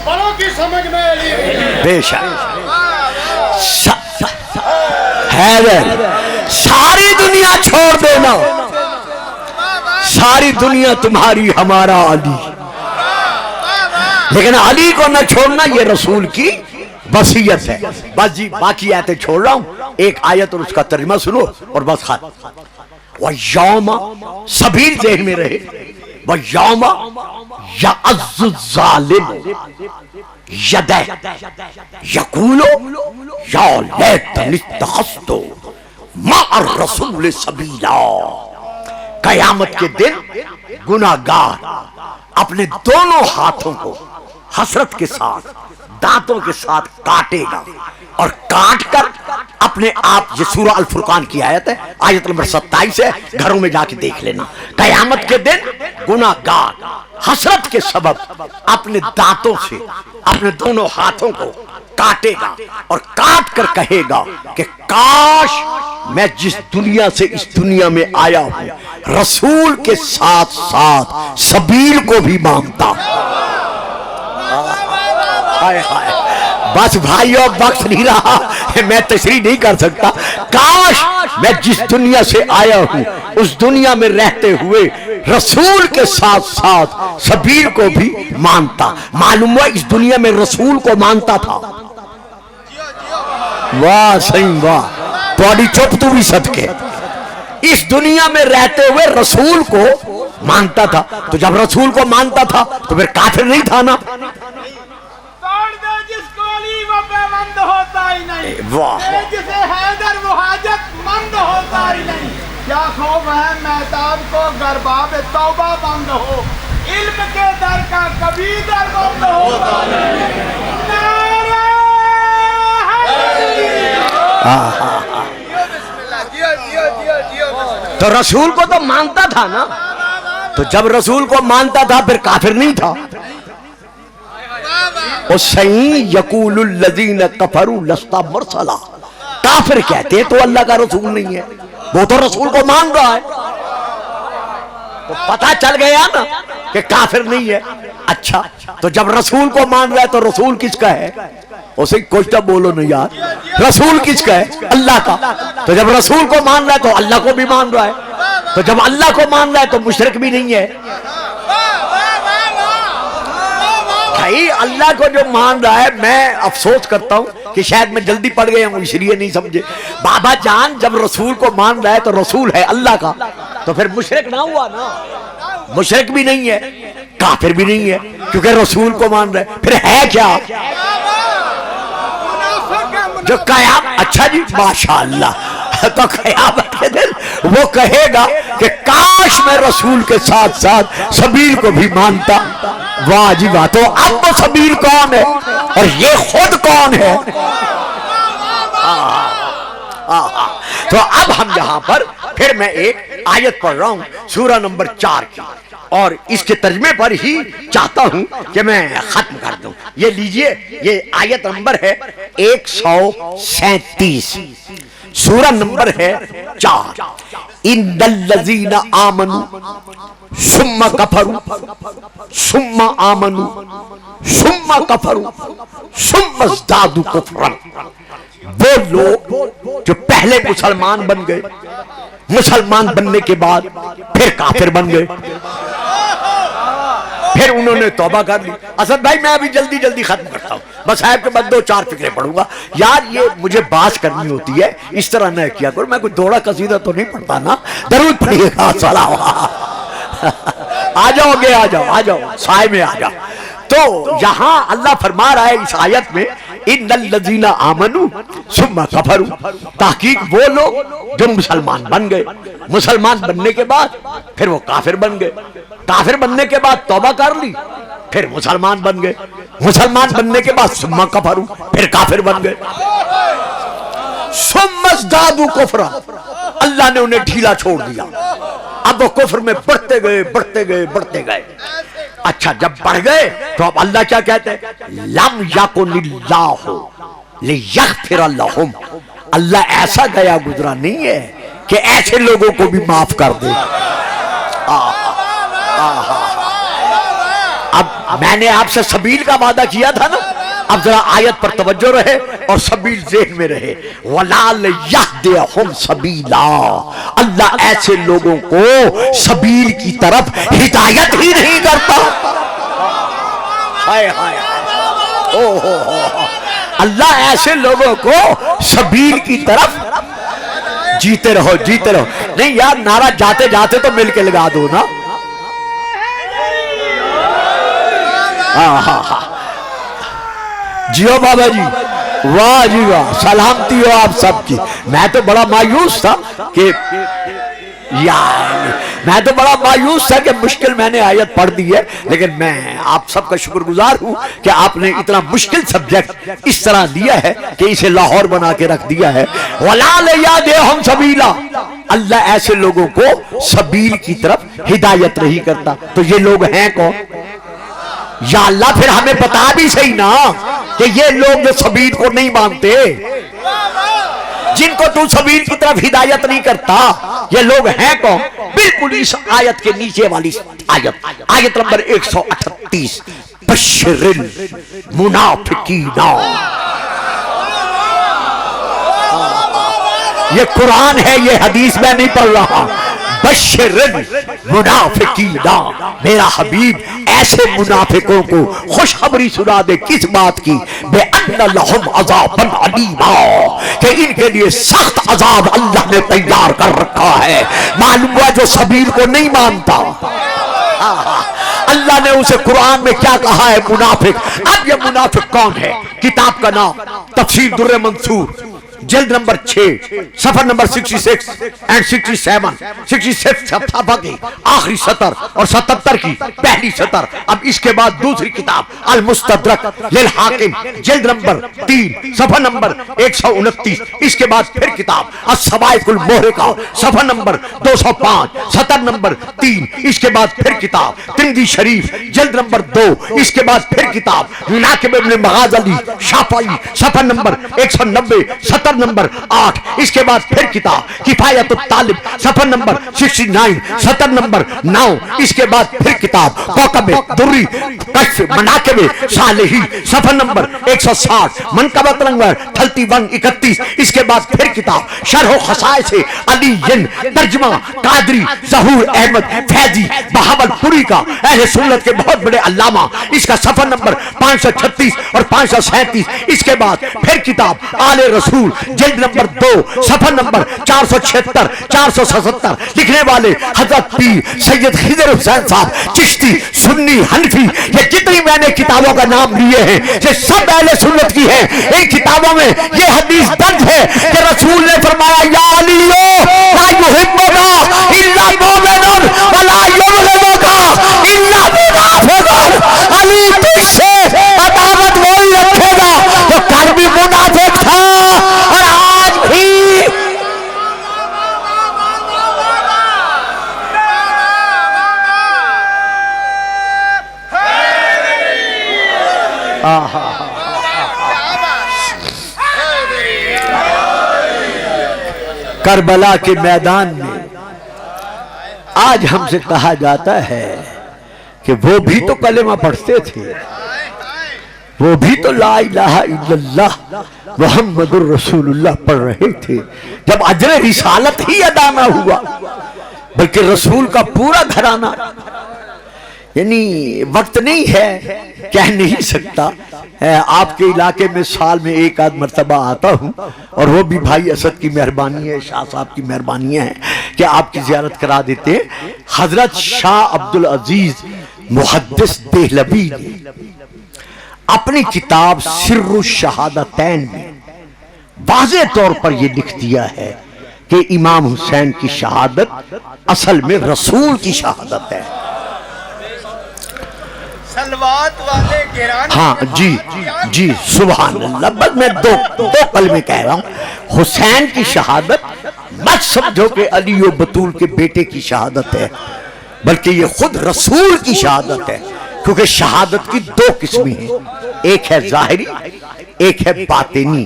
S2: بڑوں کی سمجھ میں علی
S1: بے شک حیدر ساری دنیا چھوڑ دینا، ساری دنیا تمہاری ہمارا علی، لیکن علی کو نہ چھوڑنا یہ رسول کی وصیت ہے۔ بس جی باقی آیتیں چھوڑ رہا ہوں، ایک آیت اور اس کا ترجمہ سنو اور بس ختم۔ وَيَوْمَ سبیل ذہن میں رہے، وَيَوْمَ يَعَزُّ الظَّالِمُ يَدَهُ يَقُولُ يَا لَيْتَنِي اتَّخَذْتُ مَعَ الرَّسُولِ سَبِيلًا۔ قیامت کے دن گناہگار اپنے دونوں ہاتھوں کو حسرت کے ساتھ دانتوں کے ساتھ کاٹے گا، اور کاٹ کر اپنے آپ، یہ سورہ الفرقان کی آیت ہے، آیت نمبر 27 ہے، گھروں میں جا کے دیکھ لینا۔ قیامت کے دن گناہگار حسرت کے سبب اپنے دانتوں سے اپنے دونوں ہاتھوں کو کاٹے گا، اور کاٹ کر کہے گا کہ کاش میں جس دنیا سے اس دنیا میں آیا ہوں رسول کے ساتھ ساتھ سبیل کو بھی مانتا۔ بس بھائیو وقت نہیں رہا، میں تشریح نہیں کر سکتا۔ کاش میں جس دنیا سے آیا ہوں اس دنیا میں رہتے ہوئے رسول کے ساتھ ساتھ سبیل کو بھی مانتا۔ معلوم ہوا اس دنیا میں رسول کو مانتا تھا۔ واہ صحیح واہ، تھوڑی چپ تو بھی صدقے، اس دنیا میں رہتے ہوئے رسول کو مانتا تھا، تو جب رسول کو مانتا تھا تو پھر کافر نہیں تھا نا۔
S2: مند ہوتا ہی نہیں، جسے حیدر وہ حاجت مند ہوتا ہی نہیں۔ کیا خوف ہے محتاب کو گرباب توبہ بند ہو، علم کے در کا کبھی در بند ہوتا نہیں۔ نعرہ حیدر،
S1: تو رسول کو تو مانتا تھا نا، تو جب رسول کو مانتا تھا پھر کافر نہیں تھا۔ وَسَيْن يَقُولُ الَّذِينَ كَفَرُوا لَسْتَ مُرْسَلًا، کافر کہتے تو اللہ کا رسول نہیں ہے، وہ تو رسول کو مان رہا ہے، تو پتہ چل گیا نا کہ کافر نہیں ہے۔ اچھا تو جب رسول کو مان رہا ہے تو رسول کس کا ہے؟ اسے کچھ تو بولو نہیں یار، رسول کس کا ہے؟ اللہ کا۔ تو جب رسول کو مان رہا ہے تو اللہ کو بھی مان رہا ہے، تو جب اللہ کو مان رہا ہے تو مشرک بھی نہیں ہے۔ بھائی اللہ کو جو مان رہا ہے، میں افسوس کرتا ہوں کہ شاید میں جلدی پڑھ گیا ہوں اس لیے نہیں سمجھے۔ بابا جان جب رسول کو مان رہا ہے تو رسول ہے اللہ کا، تو پھر مشرک نہ ہوا نا، مشرک بھی نہیں ہے کافر بھی نہیں ہے، کیونکہ رسول کو مان رہا ہے۔ پھر ہے کیا جو قیامت، اچھا جی ماشاءاللہ، تو قیامت کے دن وہ کہے گا کہ کاش میں رسول کے ساتھ ساتھ سبیل کو بھی مانتا۔ واہ جی واہ، تو اب وہ سبیل کون ہے اور یہ خود کون ہے؟ تو اب ہم یہاں پر پھر میں ایک آیت پڑھ رہا ہوں سورہ نمبر 4 کی، اور اس کے ترجمے پر ہی چاہتا ہوں کہ میں ختم کر دوں۔ یہ لیجئے، یہ آیت نمبر ہے 137، سورہ نمبر ہے 4۔ ان الذین آمنوا ثم کفروا ثم آمنوا ثم کفروا ثم ازدادوا کفرا، وہ لوگ جو پہلے مسلمان بن گئے، مسلمان بننے کے بعد پھر کافر بن گئے، پھر انہوں نے توبہ کر لی۔ اسد بھائی میں ابھی جلدی جلدی ختم کرتا ہوں، بس صاحب کے بعد 2-4 فکریں پڑھوں گا یار، یہ مجھے بات کرنی ہوتی ہے، اس طرح نہ کیا کرو، میں کوئی دوڑا قصیدہ تو نہیں پڑھتا نا، درود پڑھیے گا صلاح۔ آ جاؤ گے، آ جاؤ، آ جاؤ سائے میں آ جاؤ۔ تو یہاں اللہ فرما رہا ہے اس آیت میں ان الذین آمنوا ثم کفروا، تحقیق وہ لوگ جو مسلمان بن گئے، مسلمان بننے کے بعد پھر وہ کافر بن گئے، کافر بننے کے بعد توبہ کر لی، پھر مسلمان بن گئے، مسلمان بننے کے بعد ثم کفروا، پھر کافر بن گئے، ثم ازدادوا کفرا، اللہ نے انہیں ڈھیلا چھوڑ دیا، اب وہ کفر میں بڑھتے گئے بڑھتے گئے بڑھتے گئے۔ اچھا جب بڑھ گئے تو اب اللہ کیا کہتے ہیں؟ لم یکن اللہ لیغفر لہم، اللہ ایسا گیا گزرا نہیں ہے کہ ایسے لوگوں کو بھی معاف کر دے۔ اب میں نے آپ سے سبیل کا وعدہ کیا تھا نا، اب ذرا آیت پر توجہ رہے اور سبیل ذہن میں رہے۔ وَلَا لِيَهْدِيَهُمْ سَبِيلًا، اللہ ایسے لوگوں کو سبیل کی طرف ہدایت ہی نہیں کرتا۔ ہائے ہائے، اللہ ایسے لوگوں کو سبیل کی طرف، جیتے رہو جیتے رہو، نہیں یار نعرہ جاتے جاتے تو مل کے لگا دو نا۔ جیو بابا جی، واہ جی واہ، سلامتی ہو آپ سب کی۔ میں تو بڑا مایوس تھا کہ میں تو بڑا مایوس تھا کہ مشکل میں نے آیت پڑھ دی ہے، لیکن میں آپ سب کا شکر گزار ہوں کہ آپ نے اتنا مشکل سبجیکٹ اس طرح دیا ہے کہ اسے لاہور بنا کے رکھ دیا ہے۔ وَلَا لِيَهْدِيَهُمْ سَبِيلًا، اللہ ایسے لوگوں کو سبیل کی طرف ہدایت نہیں کرتا۔ تو یہ لوگ ہیں کون؟ یا اللہ پھر ہمیں بتا بھی صحیح نا کہ یہ لوگ جو سبیل کو نہیں مانتے، جن کو تو سبیل کی طرف ہدایت نہیں کرتا، یہ لوگ ہیں کون؟ بالکل اس آیت کے نیچے والی آیت نمبر 138، بشر المنافقین۔ یہ قرآن ہے، یہ حدیث میں نہیں پڑھ رہا۔ بشر المنافقین، میرا حبیب ایسے منافقوں کو خوشخبری سنا دے۔ کس بات کی؟ بِأَنَّ لَهُمْ عَذَابًا عَلِيمًا، کہ ان کے لیے سخت عذاب اللہ نے تیار کر رکھا ہے۔ معلوم ہوا جو سبیل کو نہیں مانتا، اللہ نے اسے قرآن میں کیا کہا ہے؟ منافق۔ اب یہ منافق کون ہے؟ کتاب کا نام تفسیر در منصور، جلد نمبر 6 صفحہ نمبر 66 اور 67، 66 صفحہ کی آخری سطر اور 77 کی پہلی سطر۔ اب اس کے بعد دوسری کتاب المستدرک للحاکم، جلد نمبر 3 صفحہ نمبر 129، اس کے بعد پھر کتاب الصواعق المحرقہ صفحہ نمبر 205 سطر نمبر 3، اس کے بعد پھر کتاب ترمذی شریف جلد نمبر 2، اس کے بعد پھر کتاب مناقب ابن مغازلی شافعی صفحہ نمبر 190 سطر نمبر 8، اس کے بعد پھر کتاب کفایت الطالب صفحہ نمبر 69 سطر نمبر 9، اس کے بعد پھر کتاب کوکب دری کشف مناقب صالحی صفحہ نمبر 160 منقبت نمبر 3131، اس کے بعد پھر کتاب شرح و خصائص علی ترجمہ قادری ظہور احمد فیضی بہاول پوری کا، اہل سنت کے بہت بڑے علامہ، اس کا صفحہ نمبر 536 اور 537، اس کے بعد پھر کتاب آل رسول جلد نمبر 2 صفحہ نمبر 476 477، لکھنے والے حضرت پیر سید خضر حسین صاحب چشتی سنی حنفی۔ یہ جتنی میں نے کتابوں کا نام لیے ہیں یہ سب اہل سنت کی ہیں۔ ان کتابوں میں یہ حدیث درج ہے کہ رسول نے فرمایا یا علیو لا یحبک الا مؤمن ولا یبغضک الا منافق، علی تجھ سے عداوت وہی رکھے گا جو کل بھی منافق تھا اور آج بھی۔ کربلا کے میدان میں آج ہم سے کہا جاتا ہے کہ وہ بھی تو کلمہ پڑھتے تھے، وہ بھی تو لا الہ الا اللہ محمد الرسول اللہ پڑھ رہے تھے، جب اجر رسالت ہی ادا نہ ہوا بلکہ رسول کا پورا گھرانہ۔ یعنی وقت نہیں ہے، کہہ نہیں سکتا۔ آپ کے علاقے میں سال میں ایک آدھ مرتبہ آتا ہوں اور وہ بھی بھائی اسد کی مہربانی ہے، شاہ صاحب کی مہربانیاں ہیں کہ آپ کی زیارت کرا دیتے ہیں۔ حضرت شاہ عبدالعزیز محدث دہلوی نے اپنی کتاب سر الشہادتین میں واضح طور پر یہ لکھ دیا ہے کہ امام حسین کی شہادت اصل میں رسول کی شہادت ہے۔
S2: سلوات والے گران،
S1: ہاں جی سبحان اللہ۔ بس میں دو کلمے کہہ رہا ہوں، حسین کی شہادت مت سمجھو کہ علی و بطول کے بیٹے کی شہادت ہے، بلکہ یہ خود رسول کی شہادت ہے، کیونکہ شہادت کی دو قسمیں ہیں، ایک ہے ظاہری، ایک ہے باطنی۔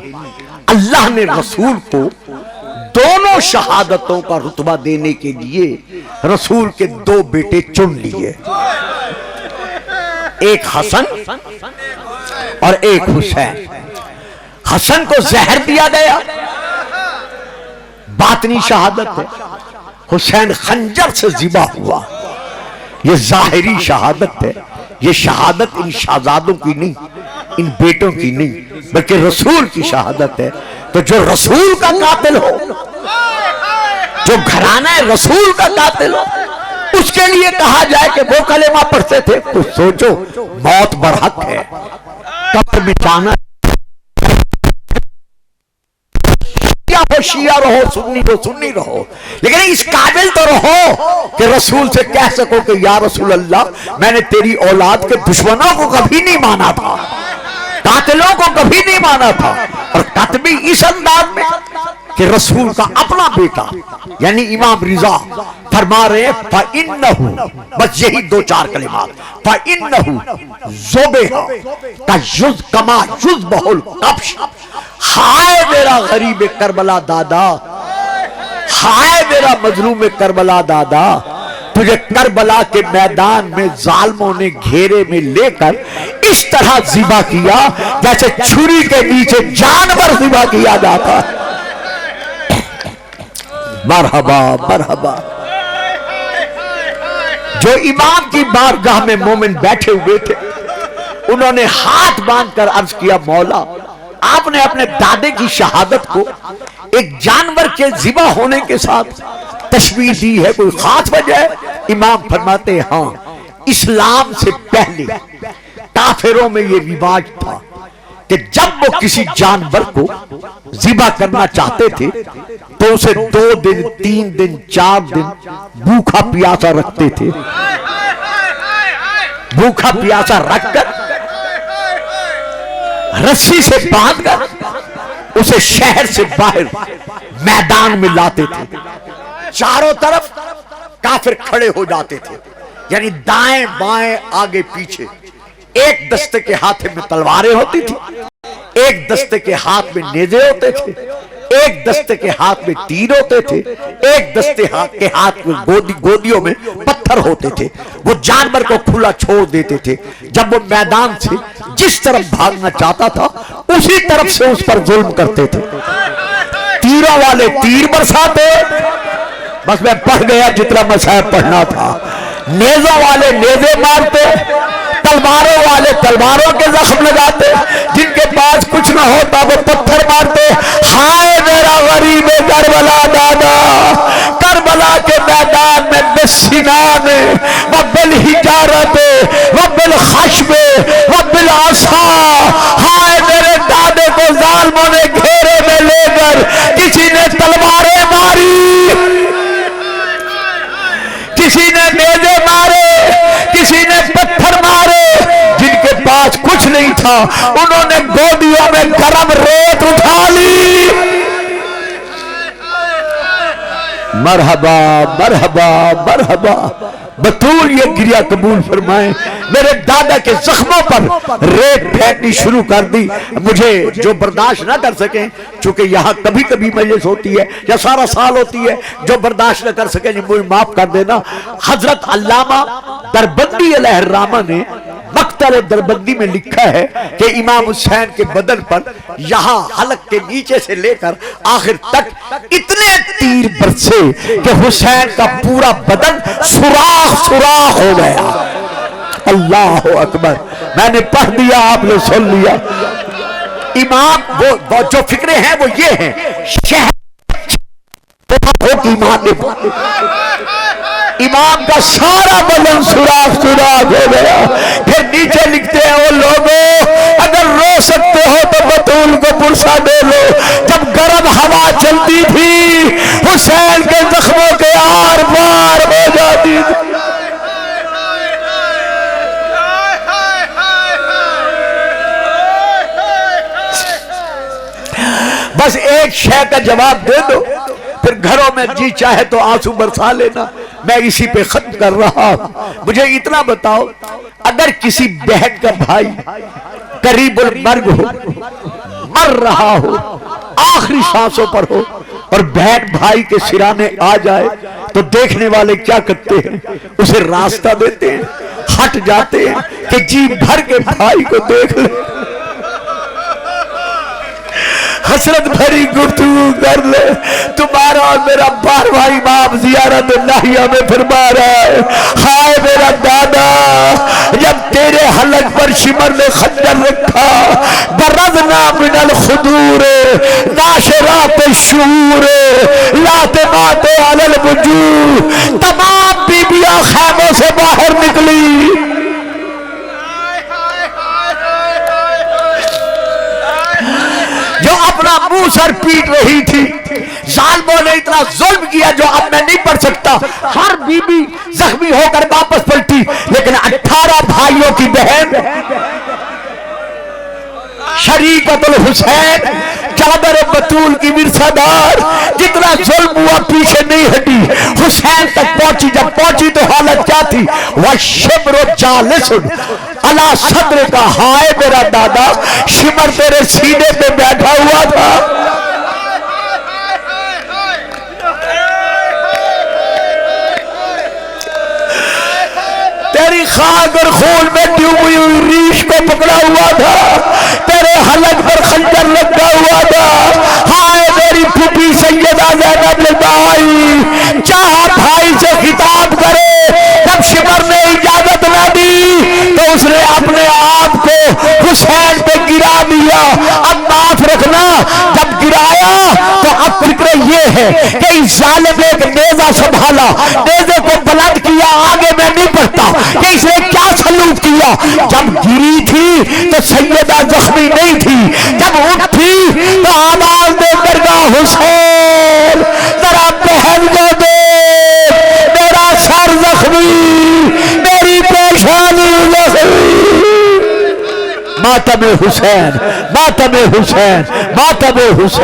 S1: اللہ نے رسول کو دونوں شہادتوں کا رتبہ دینے کے لیے رسول کے دو بیٹے چن لیے، ایک حسن اور ایک حسین۔ حسن کو زہر دیا گیا، باطنی شہادت ہے، حسین خنجر سے ذبح ہوا، یہ ظاہری شہادت ہے۔ یہ شہادت ان شہزادوں کی نہیں، ان بیٹوں کی نہیں، بلکہ رسول کی شہادت ہے۔ تو جو رسول کا قاتل ہو، جو گھرانہ رسول کا قاتل ہو، اس کے لیے کہا جائے کہ وہ کلمہ پڑھتے تھے، تو سوچو موت برحق ہے، قبر بچانا، شیعہ رہو سنی رہو، لیکن اس قابل تو رہو کہ رسول سے کہہ سکو کہ یا رسول اللہ میں نے تیری اولاد کے دشمنوں کو کبھی نہیں مانا تھا، قاتلوں کو کبھی نہیں مانا تھا، اور قتبی اس انداز میں کہ رسول کا اپنا بیٹا یعنی امام رضا فرما رہے ہیں فَإِنَّهُ، بس یہی دو چار کلمات، فَإِنَّهُ ذُبِحَ کما یذبح الکبش۔ ہائے میرا غریب کربلا دادا، ہائے میرا مظلوم کربلا دادا، تجھے کربلا کے میدان میں ظالموں نے گھیرے میں لے کر اس طرح ذبح کیا جیسے چھری کے نیچے جانور ذبح کیا جاتا ہے۔ مرحبا مرحبا۔ جو امام کی بارگاہ میں مومن بیٹھے ہوئے تھے، انہوں نے ہاتھ باندھ کر عرض کیا مولا، آپ نے اپنے دادے کی شہادت کو ایک جانور کے ذبح ہونے کے ساتھ تشبیہ دی ہے، کوئی خاص وجہ ہے؟ امام فرماتے ہیں ہاں، اسلام سے پہلے کافروں میں یہ رواج تھا کہ جب وہ کسی جانور کو ذبح کرنا چاہتے تھے تو اسے 2 دن 3 دن 4 دن بھوکا پیاسا رکھتے تھے، بھوکا پیاسا رکھ کر رسی سے باندھ کر اسے شہر سے باہر میدان میں لاتے تھے، چاروں طرف کافر کھڑے ہو جاتے تھے، یعنی دائیں بائیں آگے پیچھے، ایک دستے کے ہاتھ میں تلواریں ہوتی تھی، ایک دستے کے ہاتھ میں نیزے ہوتے تھے، ایک دستے کے ہاتھ میں تیر ہوتے تھے، ایک دستے کے ہاتھ میں گودیوں میں پتھر ہوتے تھے۔ وہ جانور کو کھلا چھوڑ دیتے تھے، جب وہ میدان سے جس طرف بھاگنا چاہتا تھا اسی طرف سے اس پر ظلم کرتے تھے۔ تیروں والے تیر برساتے، بس میں پڑھ گیا جتنا مصحف پڑھنا تھا، نیزوں والے نیزے مارتے، تلواروں والے تلواروں کے زخم لگاتے، جن کے پاس کچھ نہ ہوتا وہ پتھر مارتے۔ ہائے میرا غریب کربلا دادا، کربلا کے میدان میں بالسنان وبالحجارت وبالخشب وبالعصا، ہائے میرے دادے کو ظالموں نے گھیرے میں لے کر کسی نے تلواریں ماری، کسی نے نیزے مارے، کسی نے پتھر مارے، جن کے پاس کچھ نہیں تھا انہوں نے گودیوں میں گرم ریت اٹھا لی۔ مرحبا مرحبا مرحبا۔ بطول یہ گریہ قبول فرمائیں، میرے دادا کے زخموں پر ریت پھینکنی شروع کر دی۔ مجھے جو برداشت نہ کر سکیں، چونکہ یہاں کبھی کبھی مجلس ہوتی ہے یا سارا سال ہوتی ہے، جو برداشت نہ کر سکیں مجھے معاف کر دینا۔ حضرت علامہ دربندی علیہ الرحمہ نے مقتل دربندی میں لکھا ہے کہ امام حسین کے بدن پر یہاں حلق کے نیچے سے لے کر آخر تک اتنے تیر برسے کہ حسین کا پورا بدن سوراخ سوراخ ہو گیا۔ اللہ اکبر، میں نے پڑھ دیا، آپ نے سن لیا۔ امام وہ جو فکرے ہیں وہ یہ ہیں، شہر امام کا سارا بدن سوراخ سوراخ ہو گیا۔ پھر نیچے لکھتے ہیں وہ لوگوں اگر رو سکتے ہو تو بطول کو پرسا دے لو، جب گرم ہوا چلتی تھی حسین کے زخموں کے آر پار ہو جاتی تھی۔ بس ایک شے کا جواب دے دو، پھر گھروں میں جی چاہے تو آنسو برسا لینا، میں اسی پہ ختم کر رہا ہوں۔ مجھے اتنا بتاؤ، اگر کسی بہن کا بھائی قریب المرگ ہو، مر رہا ہو، آخری سانسوں پر ہو، اور بہن بھائی کے سرانے آ جائے تو دیکھنے والے کیا کرتے ہیں؟ اسے راستہ دیتے ہیں، ہٹ جاتے ہیں کہ جی بھر کے بھائی کو دیکھ لے، حسرت بھری گفتگو کر لے۔ تمہارا اور میرا 12واں امام زیارت الہیہ میں فرما رہا ہے، ہائے میرا دادا جب تیرے حلق پر شمر نے خنجر رکھا، برزنا من الخدور ناشرات الشعور لاتمات علی الوجوہ، تمام بیبیاں خیموں سے باہر نکلی۔ جو اپنا منہ سر پیٹ رہی تھی، ظالموں نے اتنا ظلم کیا جو اب میں نہیں پڑھ سکتا، ہر بی بی زخمی ہو کر واپس پلٹی، لیکن 18 بھائیوں کی بہن شریکت الحسین چادر بطول کی ورثہ دار، جتنا ظلم ہوا پیچھے نہیں ہٹی، حسین تک پہنچی۔ جب پہنچی تو حالت کیا تھی؟ وَالشِّمْرُ جَالِسٌ عَلَى صَدْرِكَ، ہائے میرا دادا شمر تیرے سینے پہ بیٹھا ہوا تھا۔ تیری خاک اور خون میں ڈوبی ہوئی ریش کو پکڑا ہوا تھا، تیرے حلق پر خنجر لگا ہوا تھا۔ ہائے میری پھوپھی سیدہ زینب البائی چاہا بھائی سے خطاب کرے، جب شمر نے اجازت نہ دی تو اس نے اپنے آپ کو حسین پہ گرا دیا۔ اب معاف رکھنا، جب گرایا تو اب فکر یہ ہے کہ اس ظالم نے ایک نیزہ سنبھالا، نیزے کو بلند کیا، آگے میں نہیں پڑھتا کہ اس نے کیا سلوک کیا۔ جب گری تھی تو سیدہ زخمی نہیں تھی، جب اٹھی تو آواز دے کر کہا حسین ذرا بہن کو دے، میرا سر زخمی، میری پیشانی زخمی۔ ماتم حسین، ماتم حسین، ماتم حسین۔